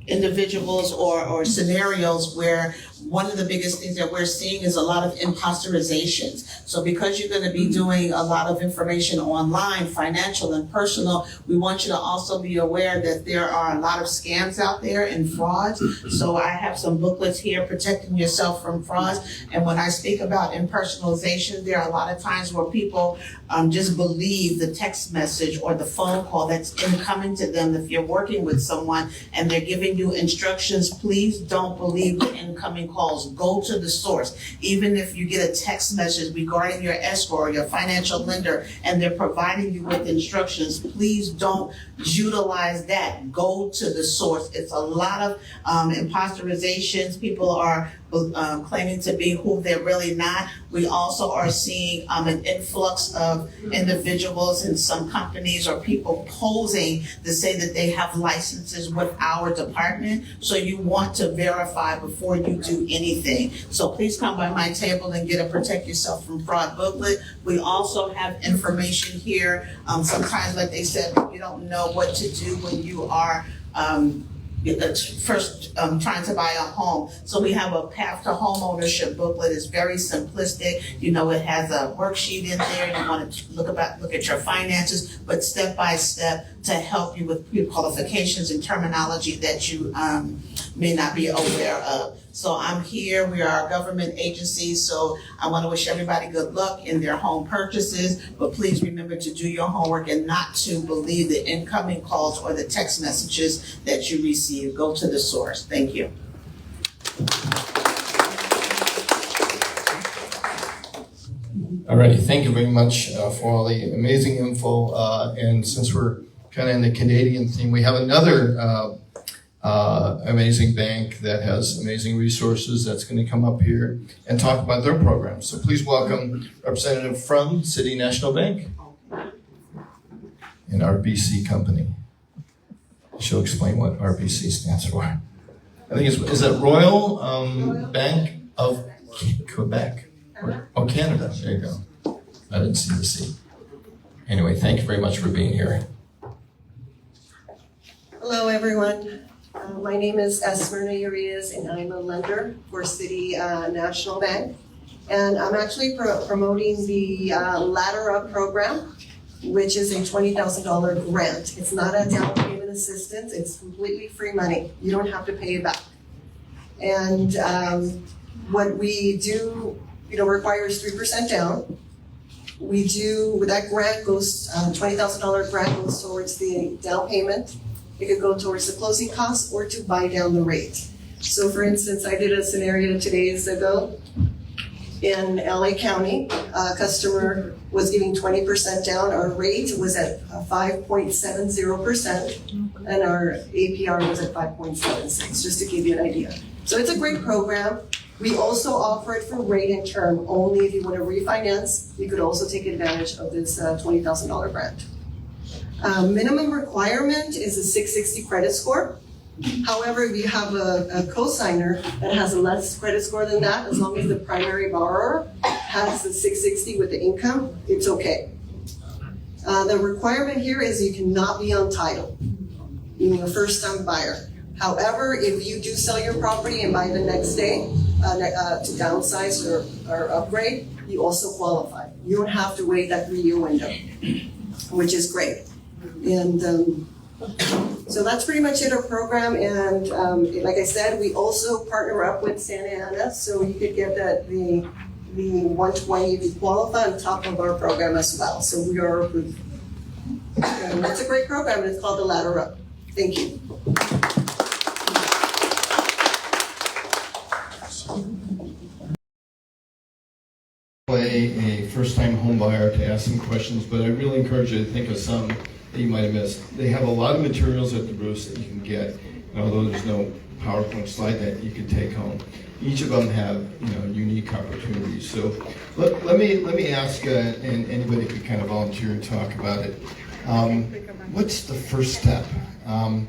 individuals or scenarios where one of the biggest things that we're seeing is a lot of imposturizations. So because you're going to be doing a lot of information online, financial and personal, we want you to also be aware that there are a lot of scams out there and frauds. So I have some booklets here, Protecting Yourself from Frauds. And when I speak about impersonalization, there are a lot of times where people just believe the text message or the phone call that's incoming to them. If you're working with someone and they're giving you instructions, please don't believe the incoming incoming calls, go to the source. Even if you get a text message regarding your escrow or your financial lender and they're providing you with instructions, please don't utilize that. Go to the source. It's a lot of imposterizations. People are claiming to be who they're really not. We also are seeing an influx of individuals in some companies or people posing to say that they have licenses with our department. So you want to verify before you do anything. So please come by my table and get a Protect Yourself from Fraud booklet. We also have information here. Sometimes, like they said, you don't know what to do when you are first trying to buy a home. So we have a Path to Homeownership booklet. It's very simplistic. You know, it has a worksheet in there. You want to look at your finances, but step by step to help you with pre-qualifications and terminology that you may not be aware of. So I'm here. We are a government agency, so I want to wish everybody good luck in their home purchases, but please remember to do your homework and not to believe the incoming calls or the text messages that you receive. Go to the source. Thank you. Alrighty, thank you very much for all the amazing info. And since we're kind of in the Canadian theme, we have another amazing bank that has amazing resources that's going to come up here and talk about their program. So please welcome representative from City National Bank and RBC Company. She'll explain what RBC stands for. I think is it Royal Bank of Quebec? Oh, Canada. There you go. I didn't see the C. Anyway, thank you very much for being here. Hello, everyone. My name is Esmerna Urias, and I'm a lender for City National Bank. And I'm actually promoting the Ladder Up program, which is a $20,000 grant. It's not a down payment assistance. It's completely free money. You don't have to pay it back. And what we do, requires 3% down. We do, that grant goes, $20,000 grant goes towards the down payment. It could go towards the closing costs or to buy down the rate. So for instance, I did a scenario 2 days ago in LA County. A customer was giving 20% down. Our rate was at 5.70% and our APR was at 5.76, just to give you an idea. So it's a great program. We also offer it for rate and term only. If you want to refinance, you could also take advantage of this $20,000 grant. Minimum requirement is a 660 credit score. However, if you have a cosigner that has a less credit score than that, as long as the primary borrower has the 660 with the income, it's okay. The requirement here is you cannot be on title, meaning a first-time buyer. However, if you do sell your property and buy the next day to downsize or upgrade, you also qualify. You don't have to wait that 3-year window, which is great. And so that's pretty much it, our program. And like I said, we also partner up with Santa Ana, so you could get the 120 if you qualify on top of our program as well. So we are approved. And that's a great program, and it's called the Ladder Up. Thank you. A first-time home buyer to ask some questions, but I really encourage you to think of some that you might have missed. They have a lot of materials at the booths that you can get, and although there's no PowerPoint slide that you can take home, each of them have unique opportunities. So let me ask, and anybody could kind of volunteer and talk about it. What's the first step? I've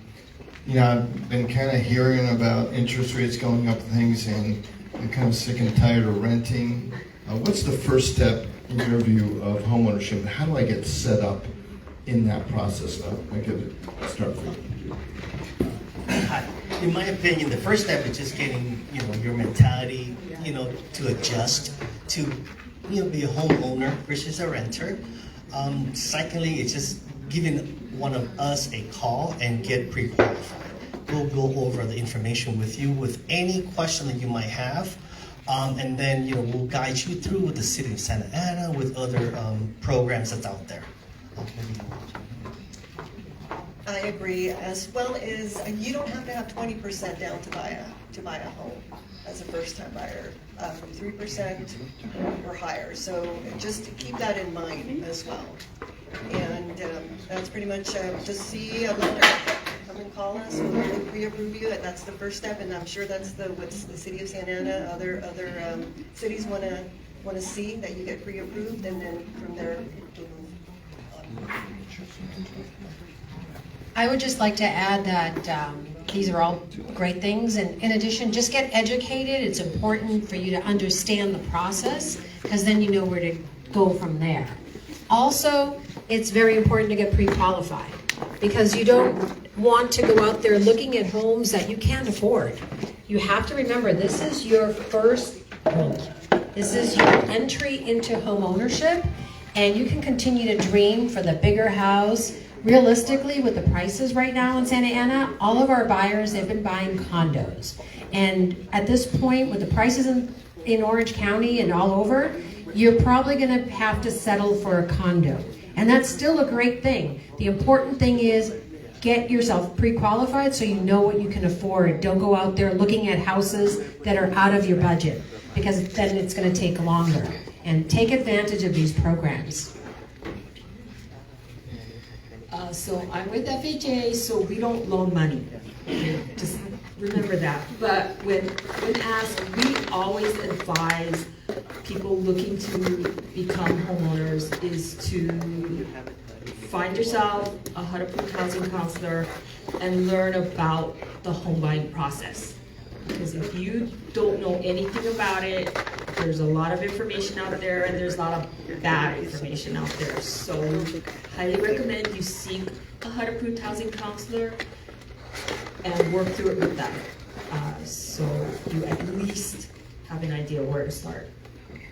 been kind of hearing about interest rates going up and things, and I'm kind of sick and tired of renting. What's the first step in your view of homeownership? How do I get set up in that process? I'll give it a start for you. In my opinion, the first step is just getting your mentality to adjust to be a homeowner versus a renter. Secondly, it's just giving one of us a call and get pre-qualified. We'll go over the information with you with any question that you might have. And then we'll guide you through the city of Santa Ana with other programs that's out there. I agree, as well as you don't have to have 20% down to buy a home as a first-time buyer, 3% or higher. So just keep that in mind as well. And that's pretty much just see a lender. Come and call us. We'll pre-approve you. That's the first step, and I'm sure that's what the city of Santa Ana, other cities want to see, that you get pre-approved, and then from there to move on. I would just like to add that these are all great things, and in addition, just get educated. It's important for you to understand the process, because then you know where to go from there. Also, it's very important to get pre-qualified, because you don't want to go out there looking at homes that you can't afford. You have to remember, this is your first home. This is your entry into home ownership, and you can continue to dream for the bigger house. Realistically, with the prices right now in Santa Ana, all of our buyers have been buying condos. And at this point, with the prices in Orange County and all over, you're probably going to have to settle for a condo. And that's still a great thing. The important thing is get yourself pre-qualified so you know what you can afford. Don't go out there looking at houses that are out of your budget, because then it's going to take longer. And take advantage of these programs. So I'm with FHA, so we don't loan money. Just remember that. But when asked, we always advise people looking to become homeowners is to find yourself a HUD-approved housing counselor and learn about the home buying process. Because if you don't know anything about it, there's a lot of information out there, and there's a lot of bad information out there. So highly recommend you seek a HUD-approved housing counselor and work through it with them. So you at least have an idea where to start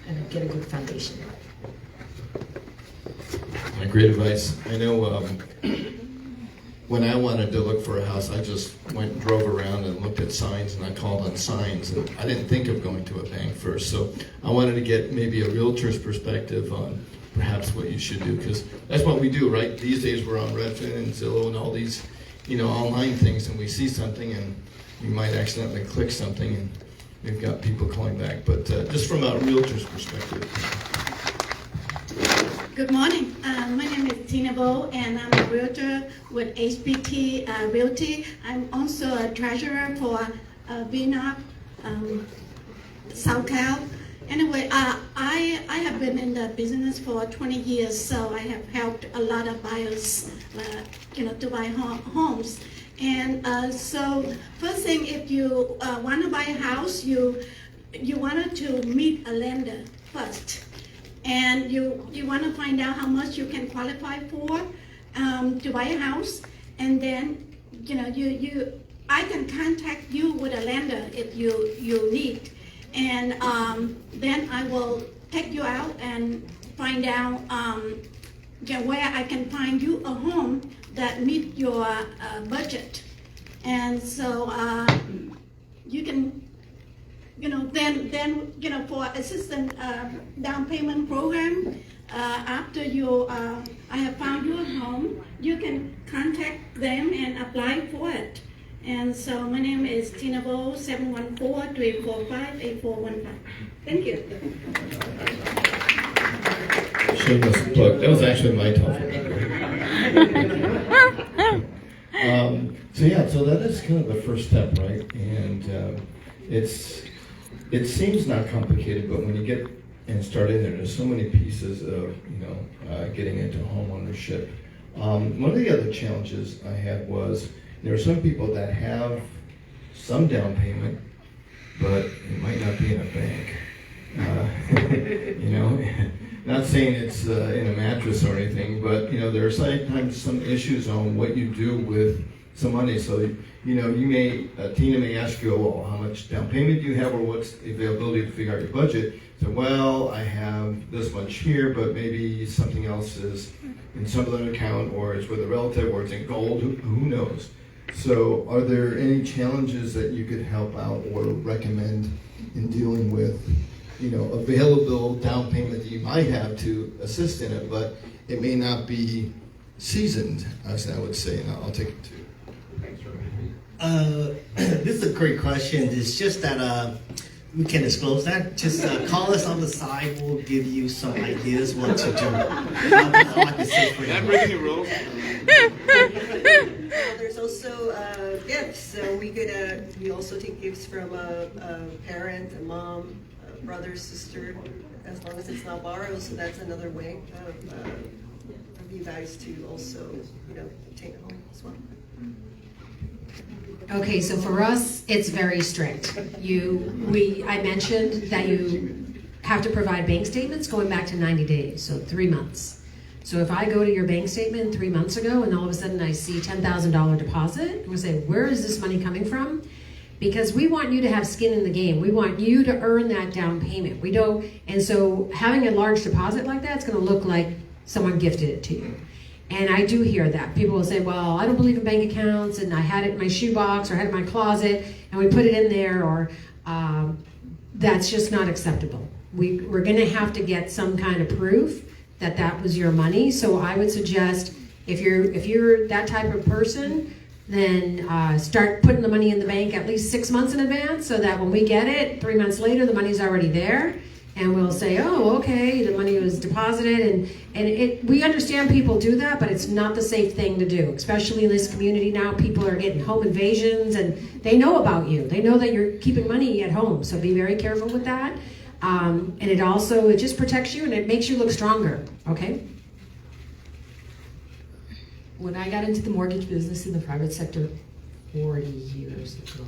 and get a good foundation. Great advice. I know when I wanted to look for a house, I just went and drove around and looked at signs, and I called on signs, and I didn't think of going to a bank first. So I wanted to get maybe a realtor's perspective on perhaps what you should do, because that's what we do, right? These days we're on Redfin and Zillow and all these, online things, and we see something and we might accidentally click something, and we've got people calling back. But just from a realtor's perspective. Good morning. My name is Tina Bo, and I'm a realtor with HBT Realty. I'm also a treasurer for VNARP South Cal. Anyway, I have been in the business for 20 years, so I have helped a lot of buyers, to buy homes. And so first thing, if you want to buy a house, you wanted to meet a lender first. And you want to find out how much you can qualify for to buy a house, and then I can contact you with a lender if you need, and then I will take you out and find out where I can find you a home that meet your budget, and so you can. Then for assistant down payment program, after I have found you a home, you can contact them and apply for it. And so my name is Tina Bo, 714-345-8415. Thank you. Shameless plug. That was actually my telephone number. So that is kind of the first step, right? And it seems not complicated, but when you get and start in there's so many pieces of getting into home ownership. One of the other challenges I had was there are some people that have some down payment, but it might not be in a bank. Not saying it's in a mattress or anything, but there are sometimes some issues on what you do with some money. So Tina may ask you, well, how much down payment do you have, or what's the availability to figure out your budget? So, well, I have this much here, but maybe something else is in some other account, or it's with a relative, or it's in gold. Who knows? So, are there any challenges that you could help out or recommend in dealing with, available down payment that you might have to assist in it, but it may not be seasoned, as I would say, and I'll take it to. This is a great question. It's just that we can disclose that. Just call us on the side. We'll give you some ideas what to do. All I can say for you. I'm breaking the rules. There's also gifts. So we also take gifts from a parent, a mom, a brother, sister, as long as it's not borrowed. So that's another way of you guys to also, take it home as well. Okay, so for us, it's very strict. I mentioned that you have to provide bank statements going back to 90 days, so 3 months. So if I go to your bank statement 3 months ago and all of a sudden I see $10,000 deposit, we say, where is this money coming from? Because we want you to have skin in the game. We want you to earn that down payment. And so having a large deposit like that, it's gonna look like someone gifted it to you. And I do hear that. People will say, well, I don't believe in bank accounts, and I had it in my shoebox, or I had it in my closet, and we put it in there, or that's just not acceptable. We're gonna have to get some kind of proof that that was your money. So I would suggest, if you're that type of person, then start putting the money in the bank at least 6 months in advance, so that when we get it, 3 months later, the money's already there. And we'll say, oh, okay, the money was deposited, and we understand people do that, but it's not the safe thing to do, especially in this community now. People are getting home invasions, and they know about you. They know that you're keeping money at home, so be very careful with that. And it just protects you, and it makes you look stronger, okay? When I got into the mortgage business in the private sector 40 years ago,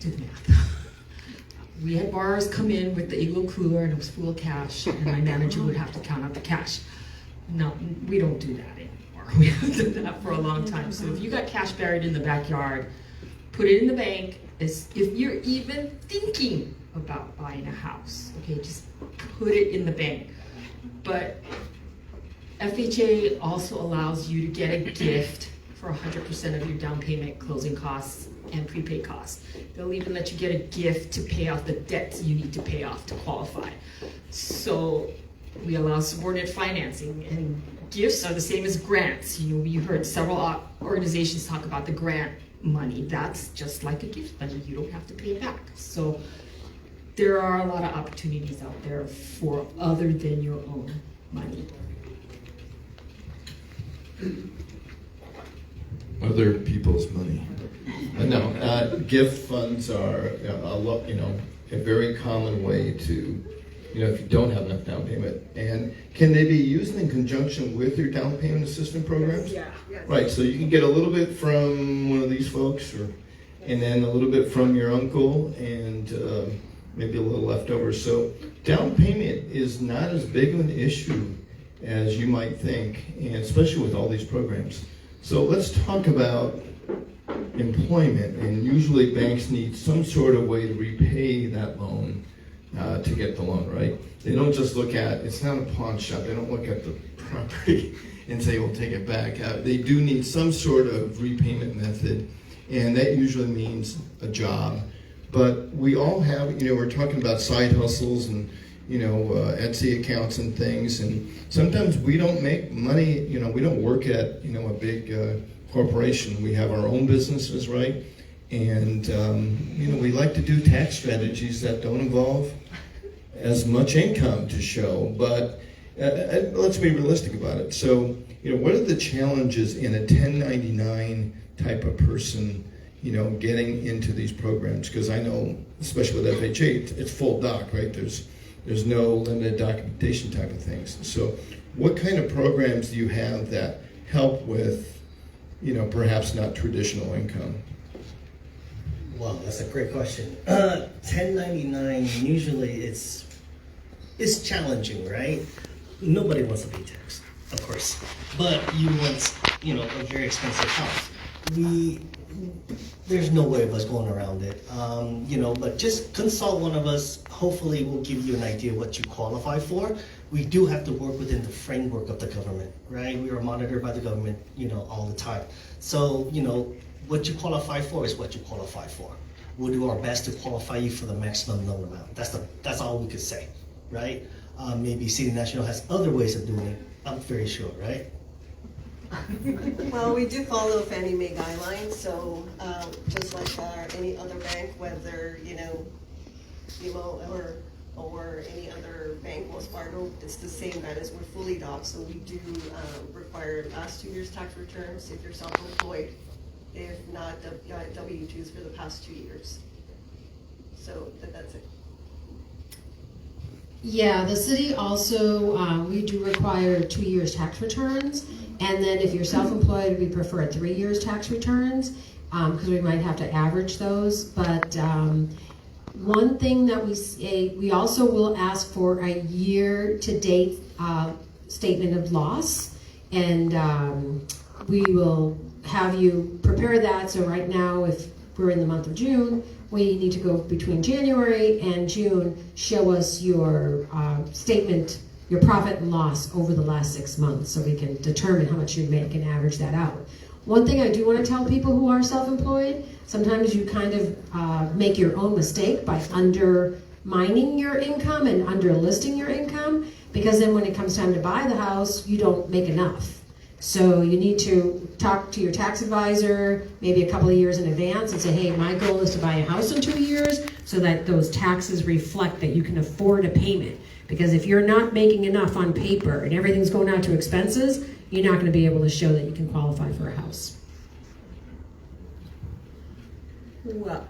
do the math. We had borrowers come in with the Igloo cooler and it was full of cash, and my manager would have to count out the cash. No, we don't do that anymore. We haven't done that for a long time. So if you got cash buried in the backyard, put it in the bank. If you're even thinking about buying a house, okay, just put it in the bank. But FHA also allows you to get a gift for 100% of your down payment, closing costs, and prepaid costs. They'll even let you get a gift to pay off the debts you need to pay off to qualify. So we allow subordinate financing, and gifts are the same as grants. You heard several organizations talk about the grant money. That's just like a gift money. You don't have to pay it back. So there are a lot of opportunities out there for other than your own money. Other people's money. No, gift funds are a very common way to, if you don't have enough down payment. And can they be used in conjunction with your down payment assistance programs? Yeah. Right, so you can get a little bit from one of these folks, and then a little bit from your uncle, and maybe a little leftover. So down payment is not as big of an issue as you might think, and especially with all these programs. So let's talk about employment, and usually banks need some sort of way to repay that loan to get the loan, right? They don't just look at, it's not a pawn shop, they don't look at the property and say, we'll take it back. They do need some sort of repayment method, and that usually means a job. But we all have, we're talking about side hustles and Etsy accounts and things, and sometimes we don't make money, we don't work at, a big corporation. We have our own businesses, right? And, we like to do tax strategies that don't involve as much income to show, but let's be realistic about it. So, what are the challenges in a 1099 type of person, getting into these programs? Because I know, especially with FHA, it's full doc, right? There's no limited documentation type of things. So what kind of programs do you have that help with, perhaps not traditional income? Wow, that's a great question. 1099, usually it's challenging, right? Nobody wants to pay tax, of course. But you want, a very expensive house. There's no way of us going around it, but just consult one of us. Hopefully we'll give you an idea what you qualify for. We do have to work within the framework of the government, right? We are monitored by the government, all the time. So, what you qualify for is what you qualify for. We'll do our best to qualify you for the maximum loan amount. That's all we could say, right? Maybe City National has other ways of doing it, I'm very sure, right? Well, we do follow Fannie Mae guidelines, so just like any other bank, whether, BMO or any other bank, Wells Fargo, it's the same guidance. We're fully docked, so we do require last 2 years tax returns if you're self-employed, if not W-2s for the past 2 years. So that's it. Yeah, the city also, we do require 2 years tax returns. And then if you're self-employed, we prefer 3 years tax returns because we might have to average those. But one thing that we also will ask for a year-to-date statement of loss. And we will have you prepare that. So right now, if we're in the month of June, we need to go between January and June, show us your statement, your profit and loss over the last 6 months so we can determine how much you make and average that out. One thing I do want to tell people who are self-employed, sometimes you kind of make your own mistake by undermining your income and underlisting your income, because then when it comes time to buy the house, you don't make enough. So you need to talk to your tax advisor maybe a couple of years in advance and say, hey, my goal is to buy a house in 2 years, so that those taxes reflect that you can afford a payment. Because if you're not making enough on paper and everything's going out to expenses, you're not going to be able to show that you can qualify for a house. Well,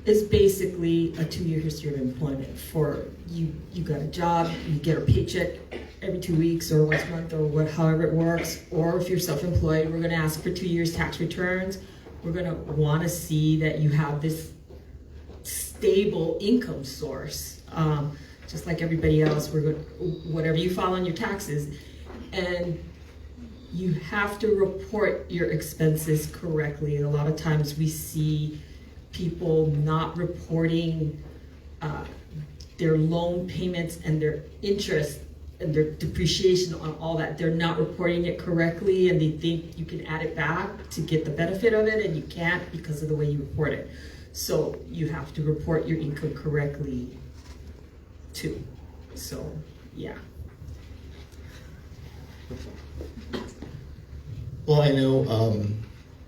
it's basically a 2-year history of employment for you. You got a job, you get a paycheck every 2 weeks or once a month or however it works. Or if you're self-employed, we're going to ask for 2 years tax returns. We're going to want to see that you have this stable income source. Just like everybody else, whatever you file on your taxes, and you have to report your expenses correctly. A lot of times we see people not reporting their loan payments and their interest and their depreciation on all that. They're not reporting it correctly, and they think you can add it back to get the benefit of it, and you can't because of the way you report it. So you have to report your income correctly too. So yeah. Well, I know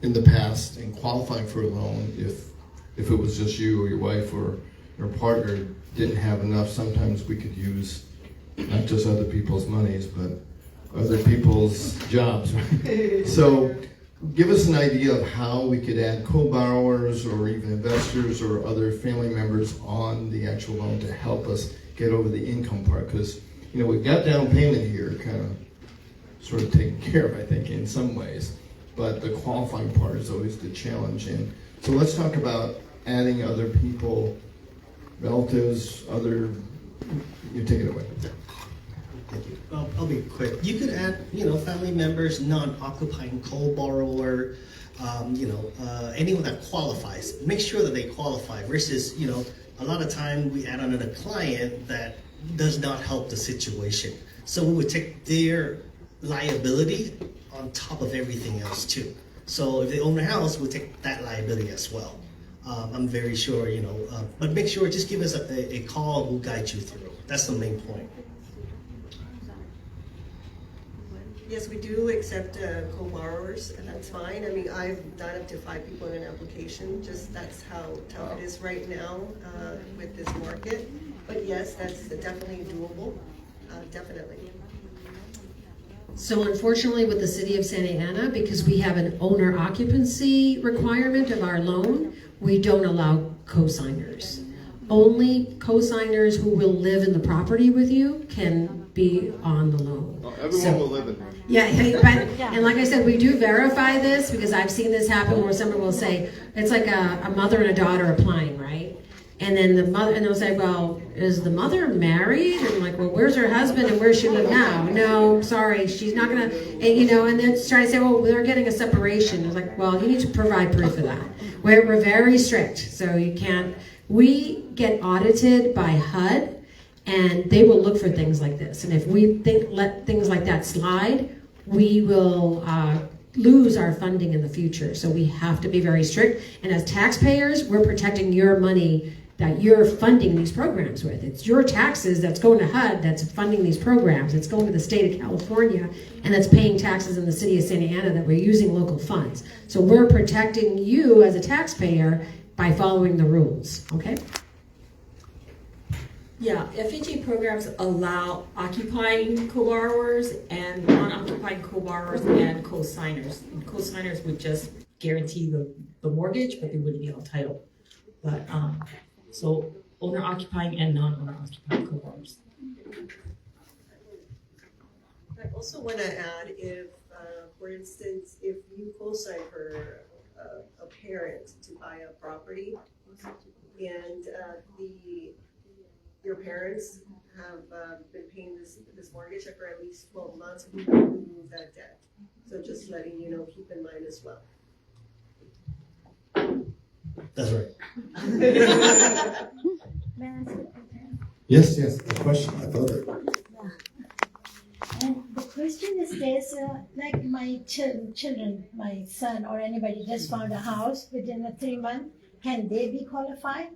in the past, in qualifying for a loan, if it was just you or your wife or your partner didn't have enough, sometimes we could use not just other people's monies, but other people's jobs. So give us an idea of how we could add co-borrowers or even investors or other family members on the actual loan to help us get over the income part, because we've got down payment here kind of sort of taken care of, I think, in some ways, but the qualifying part is always the challenge. And so let's talk about adding other people, relatives, you take it away. Thank you. Well, I'll be quick. You could add, family members, non-occupying co-borrower, anyone that qualifies. Make sure that they qualify versus, a lot of time we add on a client that does not help the situation. So we would take their liability on top of everything else too. So if they own a house, we'll take that liability as well. I'm very sure, but make sure, just give us a call, we'll guide you through. That's the main point. Yes, we do accept co-borrowers, and that's fine. I mean, I've done up to 5 people in an application. Just that's how tough it is right now with this market. But yes, that's definitely doable. Definitely. So unfortunately with the city of Santa Ana, because we have an owner occupancy requirement of our loan, we don't allow co-signers. Only co-signers who will live in the property with you can be on the loan. Everyone will live in there. Yeah, and like I said, we do verify this because I've seen this happen where someone will say, it's like a mother and a daughter applying, right? And then the mother, and they'll say, well, is the mother married? And I'm like, well, where's her husband and where's she live now? No, sorry, she's not gonna, and then try to say, well, they're getting a separation. I was like, well, you need to provide proof of that. We're very strict, so you can't. We get audited by HUD, and they will look for things like this. And if we let things like that slide, we will lose our funding in the future. So we have to be very strict. And as taxpayers, we're protecting your money that you're funding these programs with. It's your taxes that's going to HUD that's funding these programs. It's going to the state of California and that's paying taxes in the city of Santa Ana that we're using local funds. So we're protecting you as a taxpayer by following the rules, okay? Yeah, FHA programs allow occupying co-borrowers and non-occupying co-borrowers and co-signers. And co-signers would just guarantee the mortgage, but they wouldn't be on title. But so owner-occupying and non-owner-occupying co-borrowers. I also want to add, if, for instance, if you co-sign for a parent to buy a property, and your parents have been paying this mortgage for at least 12 months, we will remove that debt. So just letting you know, keep in mind as well. That's right. Yes, the question, I thought that. And the question is this, like my children, my son or anybody just found a house within 3 months, can they be qualified?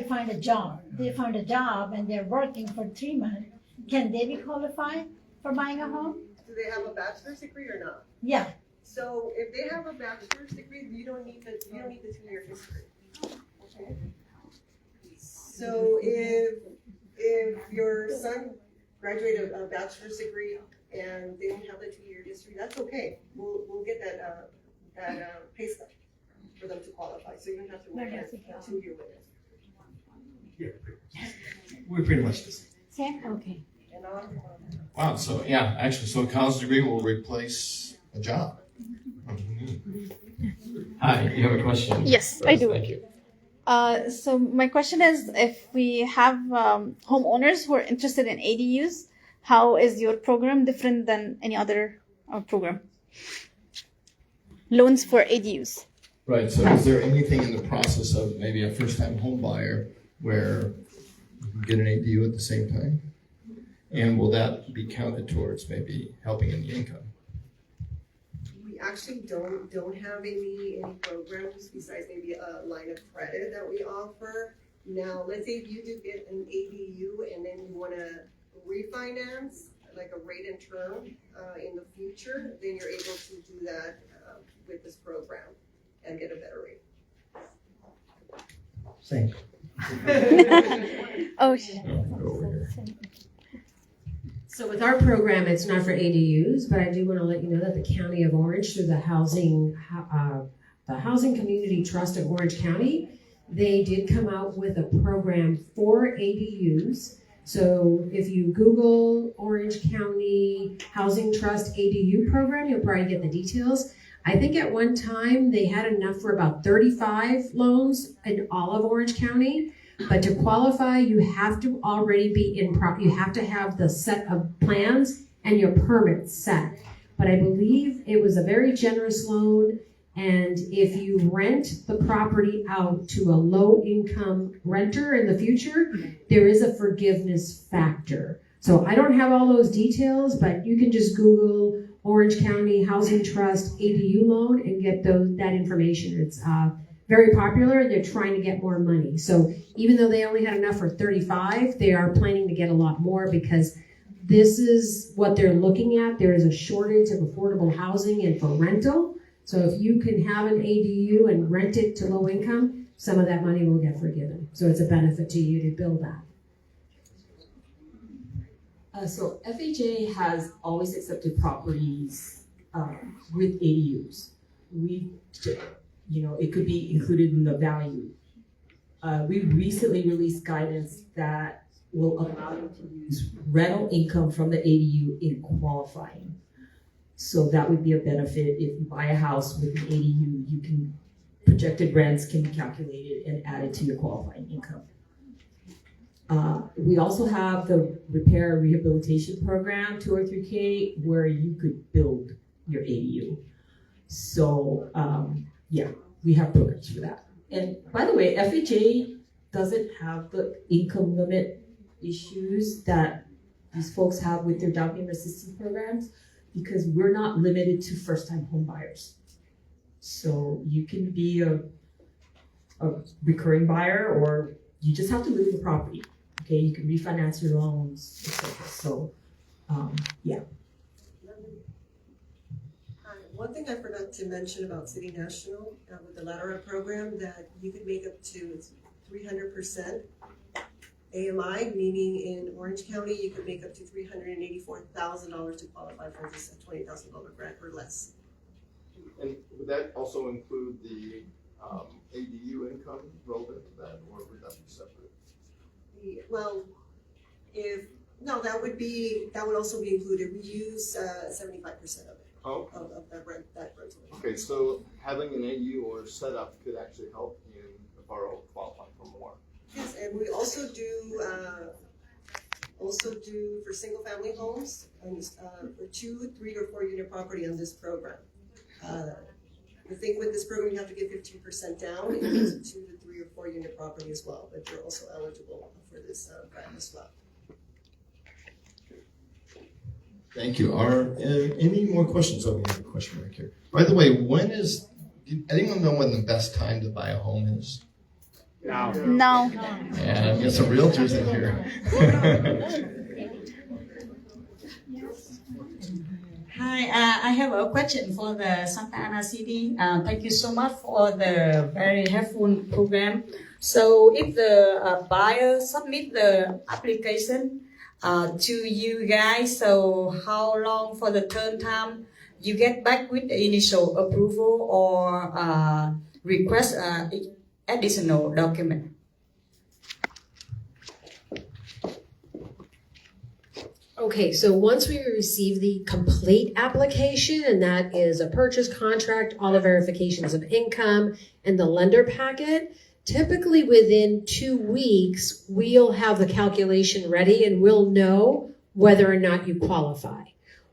Find a job. They found a job and they're working for 3 months. Can they be qualified for buying a home? Do they have a bachelor's degree or not? Yeah. So if they have a bachelor's degree, you don't need the 2-year history. Okay. So if your son graduated a bachelor's degree and they don't have the 2-year history, that's okay. We'll get that pay stub for them to qualify. So you don't have to work at 2 year with it. We're pretty much the same. Okay. Wow, so yeah, actually, so a college degree will replace a job. Hi, you have a question? Yes, I do. Thank you. So my question is, if we have homeowners who are interested in ADUs, how is your program different than any other program? Loans for ADUs. Right, so is there anything in the process of maybe a first-time home buyer where you can get an ADU at the same time? And will that be counted towards maybe helping in the income? We actually don't have any programs besides maybe a line of credit that we offer. Now, let's say if you do get an ADU and then you want to refinance, like a rate and term in the future, then you're able to do that with this program and get a better rate. Same. Oh, So with our program, it's not for ADUs, but I do want to let you know that the County of Orange, through the Housing Community Trust of Orange County, they did come out with a program for ADUs. So if you Google Orange County Housing Trust ADU program, you'll probably get the details. I think at one time they had enough for about 35 loans in all of Orange County. But to qualify, you have to already be you have to have the set of plans and your permits set. But I believe it was a very generous loan, and if you rent the property out to a low-income renter in the future, there is a forgiveness factor. So I don't have all those details, but you can just Google Orange County Housing Trust ADU loan and get that information. It's very popular, and they're trying to get more money. So even though they only had enough for 35, they are planning to get a lot more because this is what they're looking at. There is a shortage of affordable housing and for rental. So if you can have an ADU and rent it to low income, some of that money will get forgiven. So it's a benefit to you to build that. So FHA has always accepted properties with ADUs. It could be included in the value. We recently released guidance that will allow you to use rental income from the ADU in qualifying. So that would be a benefit. If you buy a house with an ADU, projected rents can be calculated and added to your qualifying income. We also have the repair and rehabilitation program, 203K, where you could build your ADU. So, we have programs for that. And by the way, FHA doesn't have the income limit issues that these folks have with their down payment assistance programs because we're not limited to first-time home buyers. So you can be a a recurring buyer, or you just have to live in the property. Okay, you can refinance your loans, etc. So, yeah. One thing I forgot to mention about City National with the Ladder Up program, that you could make up to 300% AMI, meaning in Orange County you could make up to $384,000 to qualify for this $20,000 grant or less. And would that also include the ADU income relevant to that, or would that be separate? Well, that would also be included. We use 75% of it. Oh. Of that rental. Okay, so having an AU or setup could actually help in a borrower qualifying for more. Yes, and we also do for single family homes and for 2, 3, or 4 unit property on this program. I think with this program you have to give 15% down. It gives a 2 to 3 or 4 unit property as well, but you're also eligible for this grant as well. Thank you. Are any more questions? Oh, we have a question right here. By the way, does anyone know when the best time to buy a home is? No. Yeah, we got some realtors in here. Hi, I have a question for the Santa Ana City. Thank you so much for the very helpful program. So if the buyer submit the application to you guys, so how long for the turn time you get back with the initial approval or request additional document? Okay, so once we receive the complete application, and that is a purchase contract, all the verifications of income, and the lender packet, typically within 2 weeks, we'll have the calculation ready and we'll know whether or not you qualify.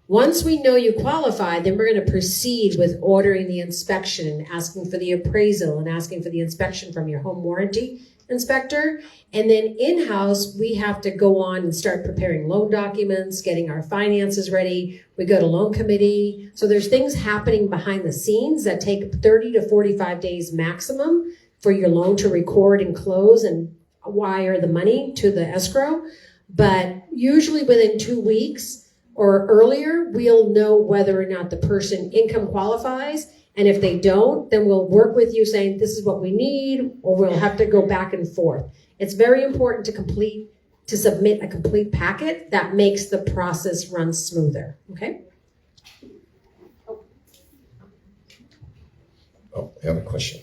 Once we know you qualify, then we're going to proceed with ordering the inspection and asking for the appraisal and asking for the inspection from your home warranty inspector. And then in-house, we have to go on and start preparing loan documents, getting our finances ready. We go to loan committee. So there's things happening behind the scenes that take 30 to 45 days maximum for your loan to record and close and wire the money to the escrow. But usually within 2 weeks or earlier, we'll know whether or not the person income qualifies. And if they don't, then we'll work with you saying, this is what we need, or we'll have to go back and forth. It's very important to submit a complete packet that makes the process run smoother, okay? Oh, I have a question.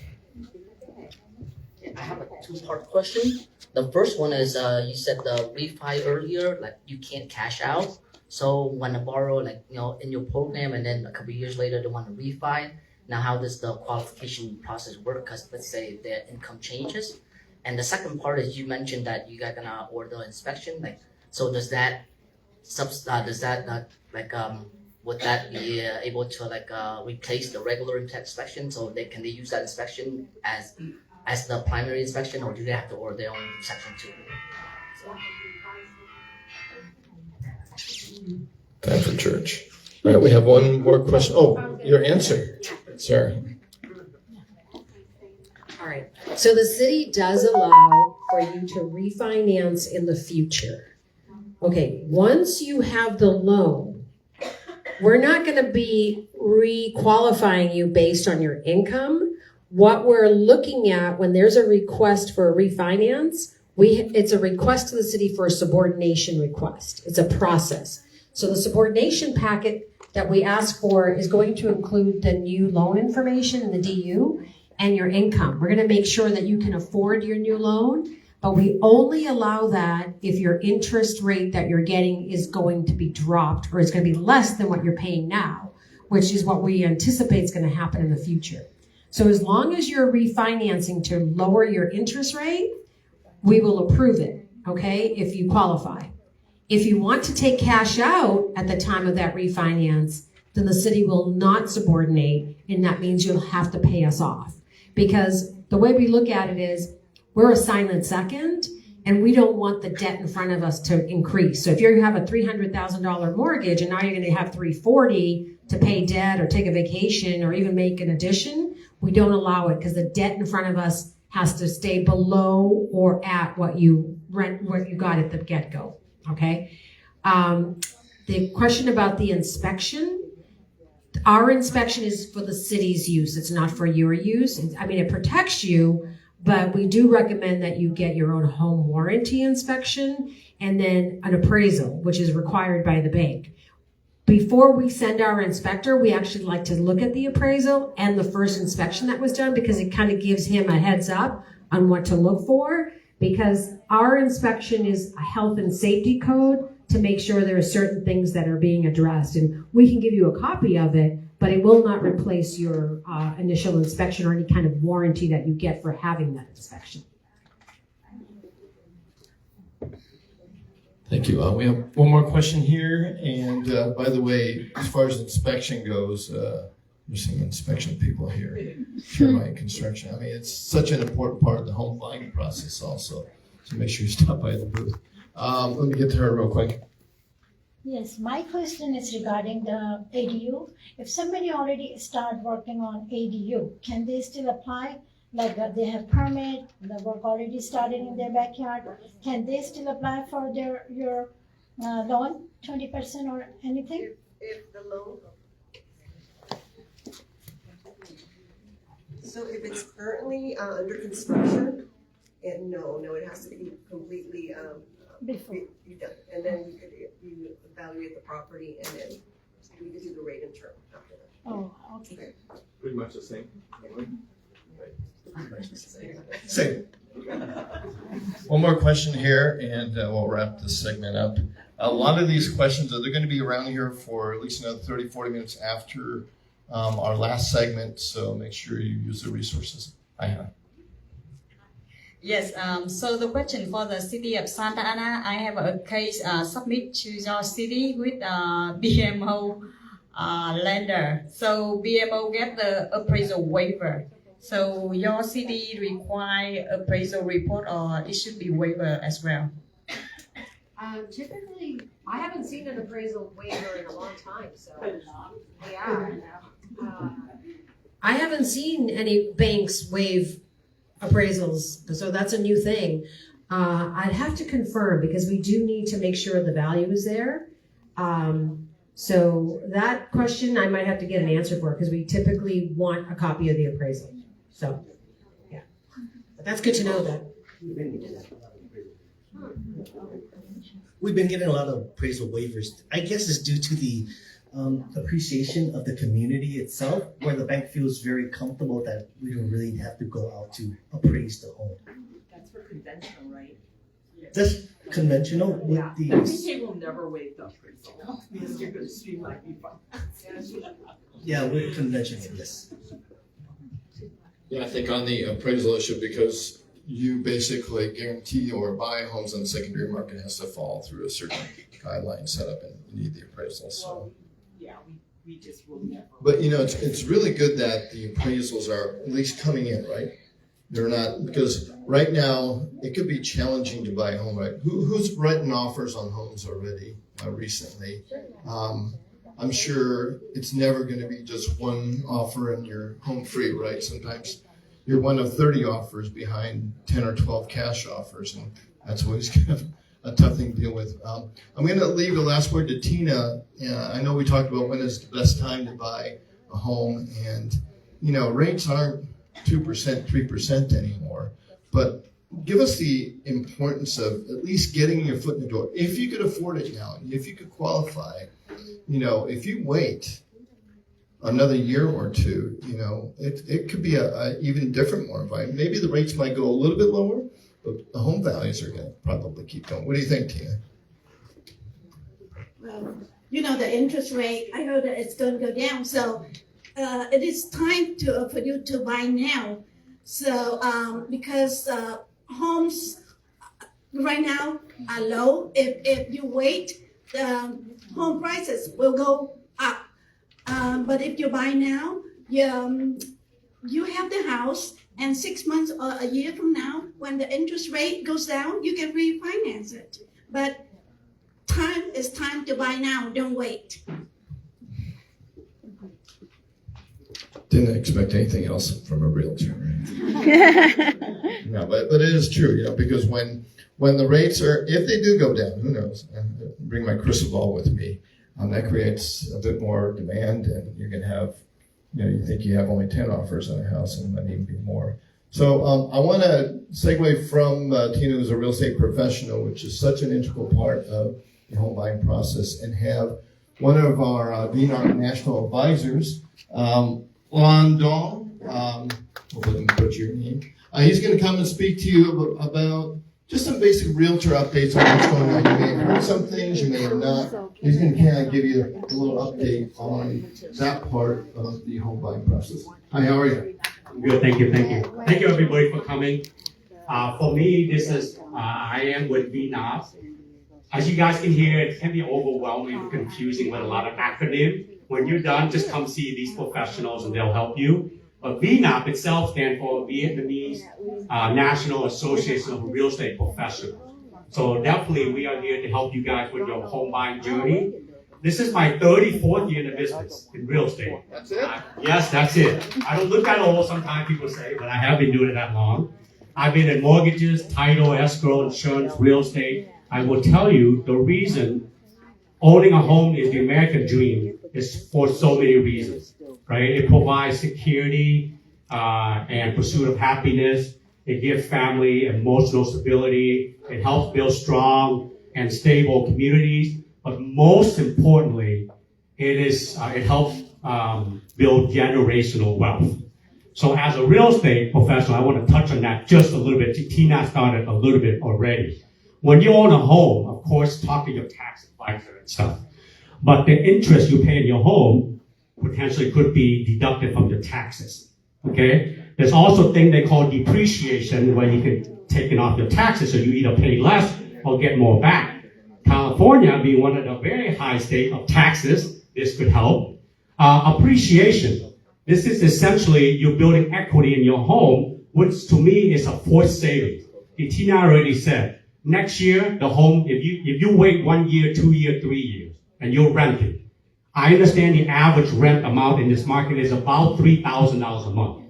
I have a two-part question. The first one is you said the refi earlier, like you can't cash out. So when a borrower, like, you know, in your program and then a couple of years later they want to refi, now how does the qualification process work? Because let's say their income changes. And the second part is you mentioned that you guys gonna order inspection. Like, so does that would that be able to replace the regular inspection? So they use that inspection as the primary inspection, or do they have to order their own inspection too? Time for church. All right, we have one more question. Oh, your answer. Sorry. All right. So the city does allow for you to refinance in the future. Okay, once you have the loan, we're not going to be re-qualifying you based on your income. What we're looking at when there's a request for a refinance, it's a request to the city for a subordination request. It's a process. So the subordination packet that we ask for is going to include the new loan information and the DU and your income. We're going to make sure that you can afford your new loan, but we only allow that if your interest rate that you're getting is going to be dropped or is going to be less than what you're paying now, which is what we anticipate is going to happen in the future. So as long as you're refinancing to lower your interest rate, we will approve it, okay, if you qualify. If you want to take cash out at the time of that refinance, then the city will not subordinate, and that means you'll have to pay us off. Because the way we look at it is, we're a silent second, and we don't want the debt in front of us to increase. So if you have a $300,000 mortgage, and now you're gonna have $340,000 to pay debt or take a vacation or even make an addition, we don't allow it because the debt in front of us has to stay below or at what you got at the get-go, okay? The question about the inspection, our inspection is for the city's use. It's not for your use. It protects you, but we do recommend that you get your own home warranty inspection and then an appraisal, which is required by the bank. Before we send our inspector, we actually like to look at the appraisal and the first inspection that was done, because it kind of gives him a heads up on what to look for, because our inspection is a health and safety code to make sure there are certain things that are being addressed. And we can give you a copy of it, but it will not replace your initial inspection or any kind of warranty that you get for having that inspection. Thank you. We have one more question here. And by the way, as far as inspection goes, there's some inspection people here. Termite construction. It's such an important part of the home buying process also. So make sure you stop by the booth. Let me get to her real quick. Yes, my question is regarding the ADU. If somebody already started working on ADU, can they still apply? Like they have permit, the work already started in their backyard. Can they still apply for your loan, 20% or anything? If the loan. So if it's currently under construction, and no, it has to be completely Before. done. And then you evaluate the property, and then we could do the rate and term after that. Oh, okay. Pretty much the same. Same. One more question here, and we'll wrap this segment up. A lot of these questions, they're going to be around here for at least another 30, 40 minutes after our last segment, so make sure you use the resources I have. Yes, so the question for the city of Santa Ana, I have a case submit to your city with BMO lender. So BMO get the appraisal waiver. So your city require appraisal report, or it should be waiver as well? Typically, I haven't seen an appraisal waiver in a long time, so yeah. I haven't seen any banks waive appraisals, so that's a new thing. I'd have to confirm, because we do need to make sure the value is there. So that question I might have to get an answer for, because we typically want a copy of the appraisal. So, yeah. But that's good to know that. We've been getting a lot of appraisal waivers. I guess it's due to the appreciation of the community itself, where the bank feels very comfortable that we don't really have to go out to appraise the home. That's for conventional, right? That's conventional with Yeah, the. I think they will never waive the appraisal because you're going to streamline your finance. Yeah, we're conventional, yes. Yeah, I think on the appraisal issue, because you basically guarantee or buy homes on the secondary market, has to fall through a certain guideline setup, and you need the appraisal. So, yeah, we just will never. but it's really good that the appraisals are at least coming in, right? They're not, because right now it could be challenging to buy a home, right? Who's written offers on homes already recently? I'm sure it's never going to be just one offer and you're home free, right? Sometimes you're one of 30 offers behind 10 or 12 cash offers, and that's always kind of a tough thing to deal with. I'm going to leave the last word to Tina. I know we talked about when is the best time to buy a home, and rates aren't 2%, 3% anymore, but give us the importance of at least getting your foot in the door. If you could afford it now, if you could qualify, if you wait another year or two, it could be a even different more environment. Maybe the rates might go a little bit lower, but the home values are going to probably keep going. What do you think, Tina? Well, the interest rate, I know that it's going to go down, so it is time for you to buy now. So because homes right now are low, if you wait, home prices will go up. But if you buy now, you have the house, and 6 months or a year from now, when the interest rate goes down, you can refinance it. But it's time to buy now, don't wait. Didn't expect anything else from a realtor. No, but it is true, because when the rates are, if they do go down, who knows? Bring my crystal ball with me. That creates a bit more demand, and you're going to have, you think you have only 10 offers on a house, and it might even be more. So I want to segue from Tina, who's a real estate professional, which is such an integral part of the home buying process, and have one of our VNARP national advisors, Lan Dong, hopefully I can put your name. He's going to come and speak to you about just some basic realtor updates on what's going on. You may have heard some things, you may have not. He's going to kind of give you a little update on that part of the home buying process. Hi, how are you? Good, thank you. Thank you everybody for coming. For me, this is, I am with VNARP. As you guys can hear, it can be overwhelming and confusing with a lot of acronyms. When you're done, just come see these professionals and they'll help you. But VNAP itself stands for Vietnamese National Association of Real Estate Professionals. So definitely we are here to help you guys with your home buying journey. This is my 34th year in the business in real estate. That's it? Yes, that's it. I don't look that old, sometimes people say, but I have been doing it that long. I've been in mortgages, title, escrow, insurance, real estate. I will tell you the reason owning a home is the American dream is for so many reasons, right? It provides security and pursuit of happiness. It gives family emotional stability. It helps build strong and stable communities. But most importantly, it helps build generational wealth. So as a real estate professional, I want to touch on that just a little bit. Tina started a little bit already. When you own a home, of course, talk to your tax advisor and stuff. But the interest you pay in your home potentially could be deducted from your taxes. Okay? There's also a thing they call depreciation, where you can take it off your taxes, so you either pay less or get more back. California being one of the very high state of taxes, this could help. Appreciation. This is essentially you building equity in your home, which to me is a forced savings. Tina already said, next year, the home, if you wait 1 year, 2 years, 3 years, and you're renting, I understand the average rent amount in this market is about $3,000 a month.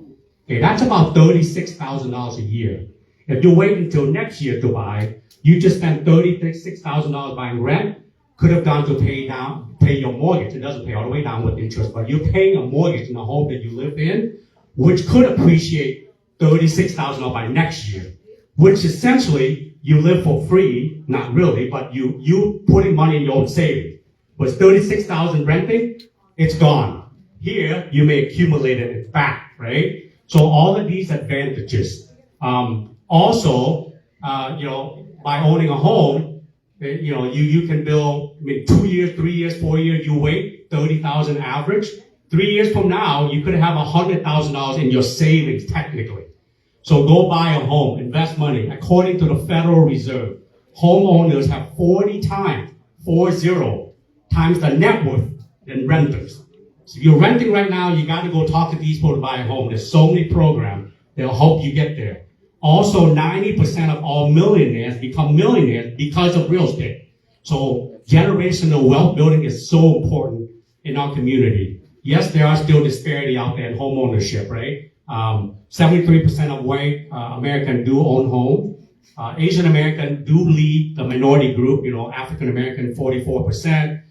Okay, that's about $36,000 a year. If you wait until next year to buy, you just spent $36,000 buying rent, could have gone to pay your mortgage. It doesn't pay all the way down with interest, but you're paying a mortgage in the home that you live in, which could appreciate $36,000 by next year, which essentially you live for free, not really, but you putting money in your own savings. Was $36,000 renting? It's gone. Here, you may accumulate it back, right? So all of these advantages. Also, by owning a home, you can build, 2 years, 3 years, 4 years, you wait, $30,000 average. 3 years from now, you could have $100,000 in your savings technically. So go buy a home, invest money. According to the Federal Reserve, homeowners have 40 times the net worth than renters. So if you're renting right now, you got to go talk to these people to buy a home. There's so many programs that'll help you get there. Also, 90% of all millionaires become millionaires because of real estate. So generational wealth building is so important in our community. Yes, there are still disparity out there in home ownership, right? 73% of white Americans do own homes. Asian American do lead the minority group, African American 44%,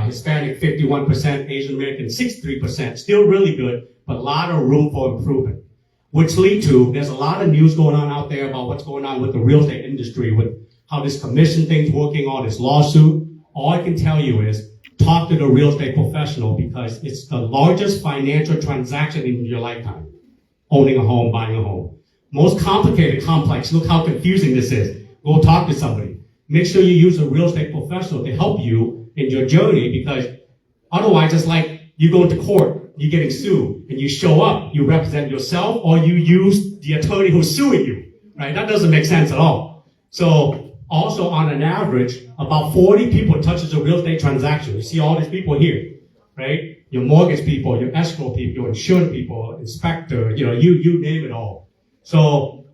Hispanic 51%, Asian American 63%, still really good, but a lot of room for improvement. Which lead to, there's a lot of news going on out there about what's going on with the real estate industry, with how this commission thing's working on, this lawsuit. All I can tell you is, talk to the real estate professional, because it's the largest financial transaction in your lifetime. Owning a home, buying a home. Most complicated, complex. Look how confusing this is. Go talk to somebody. Make sure you use a real estate professional to help you in your journey, because otherwise it's like you go to court, you're getting sued, and you show up, you represent yourself, or you use the attorney who's suing you, right? That doesn't make sense at all. So also on an average, about 40 people touches a real estate transaction. You see all these people here, right? Your mortgage people, your escrow people, your insurance people, inspector, you name it all. So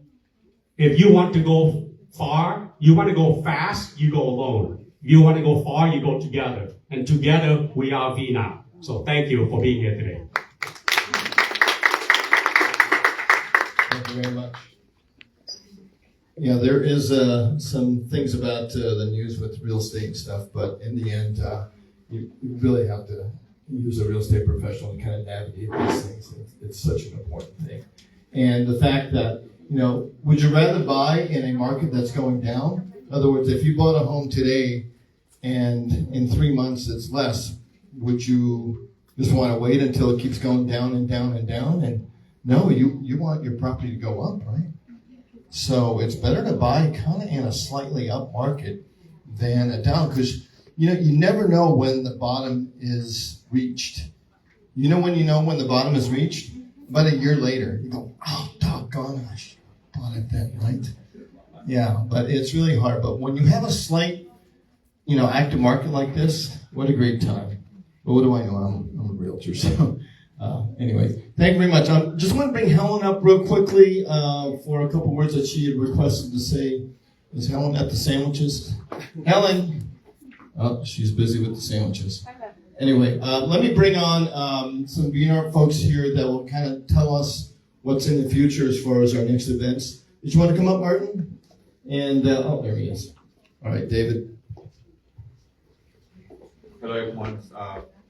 if you want to go far, you want to go fast, you go alone. If you want to go far, you go together. And together, we are VNAP. So thank you for being here today. Thank you very much. Yeah, there is some things about the news with real estate and stuff, but in the end, you really have to use a real estate professional to kind of navigate these things. It's such an important thing. And the fact that, would you rather buy in a market that's going down? In other words, if you bought a home today and in 3 months it's less, would you just want to wait until it keeps going down and down and down? And no, you want your property to go up, right? So it's better to buy kind of in a slightly up market than a down, because you never know when the bottom is reached. You know when the bottom is reached? About a year later, you go, oh, doggone, I should have bought it then, right? Yeah, but it's really hard. But when you have a slight, active market like this, what a great time. But what do I know? I'm a realtor, so anyway, thank you very much. I just want to bring Helen up real quickly for a couple words that she had requested to say. Is Helen at the sandwiches? Helen! Oh, she's busy with the sandwiches. Anyway, let me bring on some VNARP folks here that will kind of tell us what's in the future as far as our next events. Did you want to come up, Martin? And, there he is. All right, David. Hello, everyone.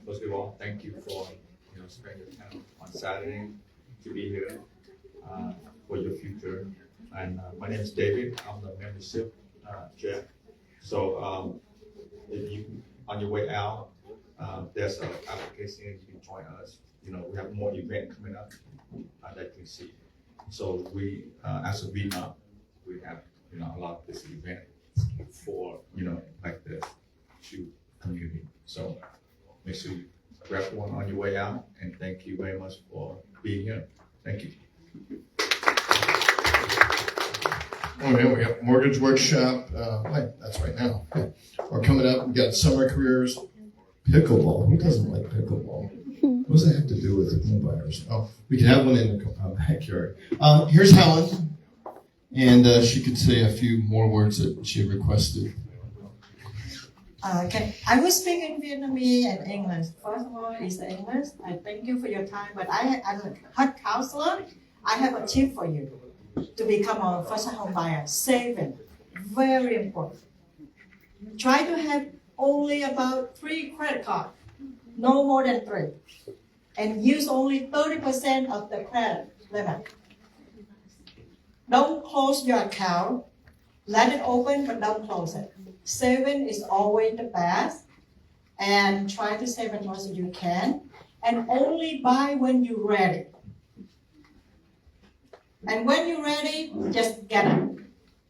First of all, thank you for spending your time on Saturday to be here for your future. And my name is David. I'm the membership chair. So if you on your way out, there's an application you can join us. We have more events coming up that you can see. So we, as a VNARP, we have a lot of this event for like this to community. So make sure you grab one on your way out, and thank you very much for being here. Thank you. Oh yeah, we got mortgage workshop. That's right now. We're coming up. We got summer careers, pickleball. Who doesn't like pickleball? What does that have to do with home buyers? Oh, we can have one in the backyard. Here's Helen, and she could say a few more words that she requested. Okay, I will speak in Vietnamese and English. First of all, is the English. I thank you for your time, but as a head counselor, I have a tip for you to become a first home buyer. Saving, very important. Try to have only about 3 credit cards, no more than 3, and use only 30% of the credit limit. Don't close your account. Let it open, but don't close it. Saving is always the best, and try to save as much as you can, and only buy when you're ready. And when you're ready, just get it.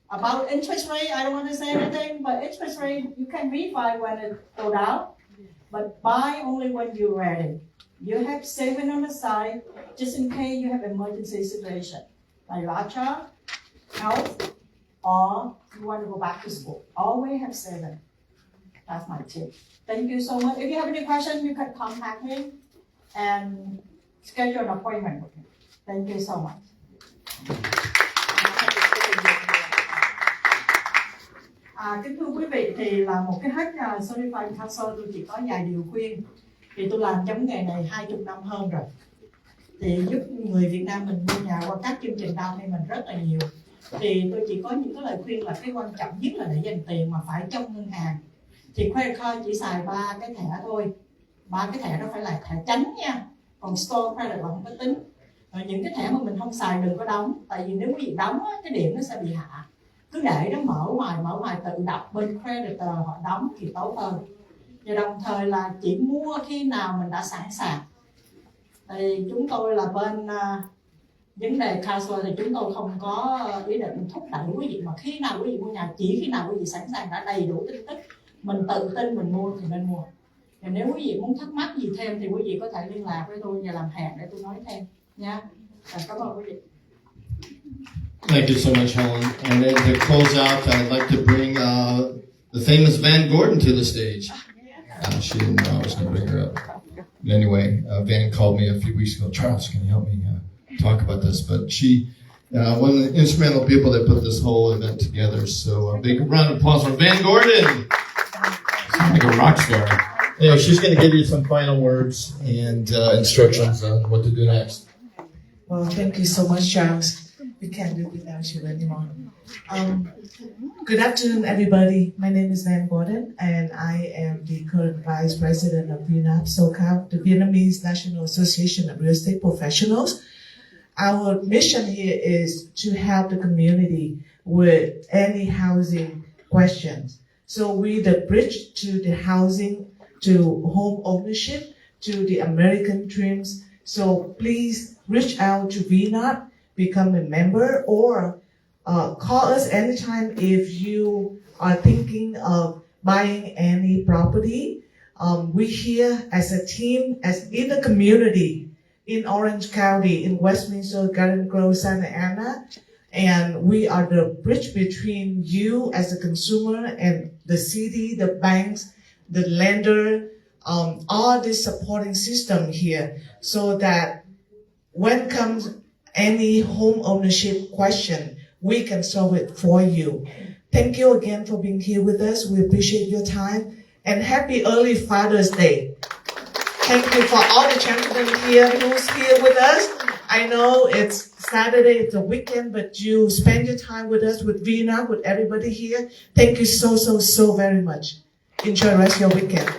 About interest rate, I don't want to say anything, but interest rate, you can refi when it goes down, but buy only when you're ready. You have saving on the side, just in case you have emergency situation, like large child, health, or you want to go back to school. Always have saving. That's my tip. Thank you so much. If you have any questions, you can contact me and schedule an appointment with me. Thank you so much. Kính thưa quý vị, thì là một cái hết Certified Counselor, tôi chỉ có vài điều khuyên. Thì tôi làm trong nghề này 20 năm hơn rồi. Thì giúp người Việt Nam mình mua nhà qua các chương trình down payment rất là nhiều. Thì tôi chỉ có những cái lời khuyên là cái quan trọng nhất là để dành tiền mà phải trong ngân hàng. Thì credit card chỉ xài 3 cái thẻ thôi. 3 cái thẻ đó phải là thẻ tránh nha. Còn store credit là không có tính. Rồi những cái thẻ mà mình không xài đừng có đóng. Tại vì nếu quý vị đóng cái điểm nó sẽ bị hạ. Cứ để nó mở ngoài tự đọc bên creditor họ đóng thì tốt hơn. Và đồng thời là chỉ mua khi nào mình đã sẵn sàng. Thì chúng tôi là bên vấn đề counselor thì chúng tôi không có ý định thúc đẩy quý vị, mà khi nào quý vị mua nhà, chỉ khi nào quý vị sẵn sàng đã đầy đủ tin tức, mình tự tin mình mua thì nên mua. Và nếu quý vị muốn thắc mắc gì thêm thì quý vị có thể liên lạc với tôi và làm hẹn để tôi nói thêm nha. Cảm ơn quý vị. Thank you so much, Helen. And then to close out, I'd like to bring the famous Van Gordon to the stage. She didn't know I was going to bring her up. But anyway, Van called me a few weeks ago. Charles, can you help me talk about this? But she, one of the instrumental people that put this whole event together. So a big round of applause for Van Gordon. Sounds like a rock star. Anyway, she's going to give you some final words and instructions on what to do next. Well, thank you so much, Charles. we can't do without you anymore. Good afternoon, everybody. My name is Van Gordon, and I am the current Vice President of VNARP SoCal, the Vietnamese National Association of Real Estate Professionals. Our mission here is to help the community with any housing questions. So we're the bridge to the housing, to home ownership, to the American dreams. So please reach out to VNARP, become a member, or call us anytime if you are thinking of buying any property. We're here as a team, as in the community in Orange County, in Westminster, Garden Grove, Santa Ana, and we are the bridge between you as a consumer and the city, the banks, the lender, all this supporting system here, so that when comes any home ownership question, we can solve it for you. Thank you again for being here with us. We appreciate your time, and happy early Father's Day. Thank you for all the gentlemen here who's here with us. I know it's Saturday, it's a weekend, but you spend your time with us, with VNARP, with everybody here. Thank you so very much. Enjoy the rest of your weekend.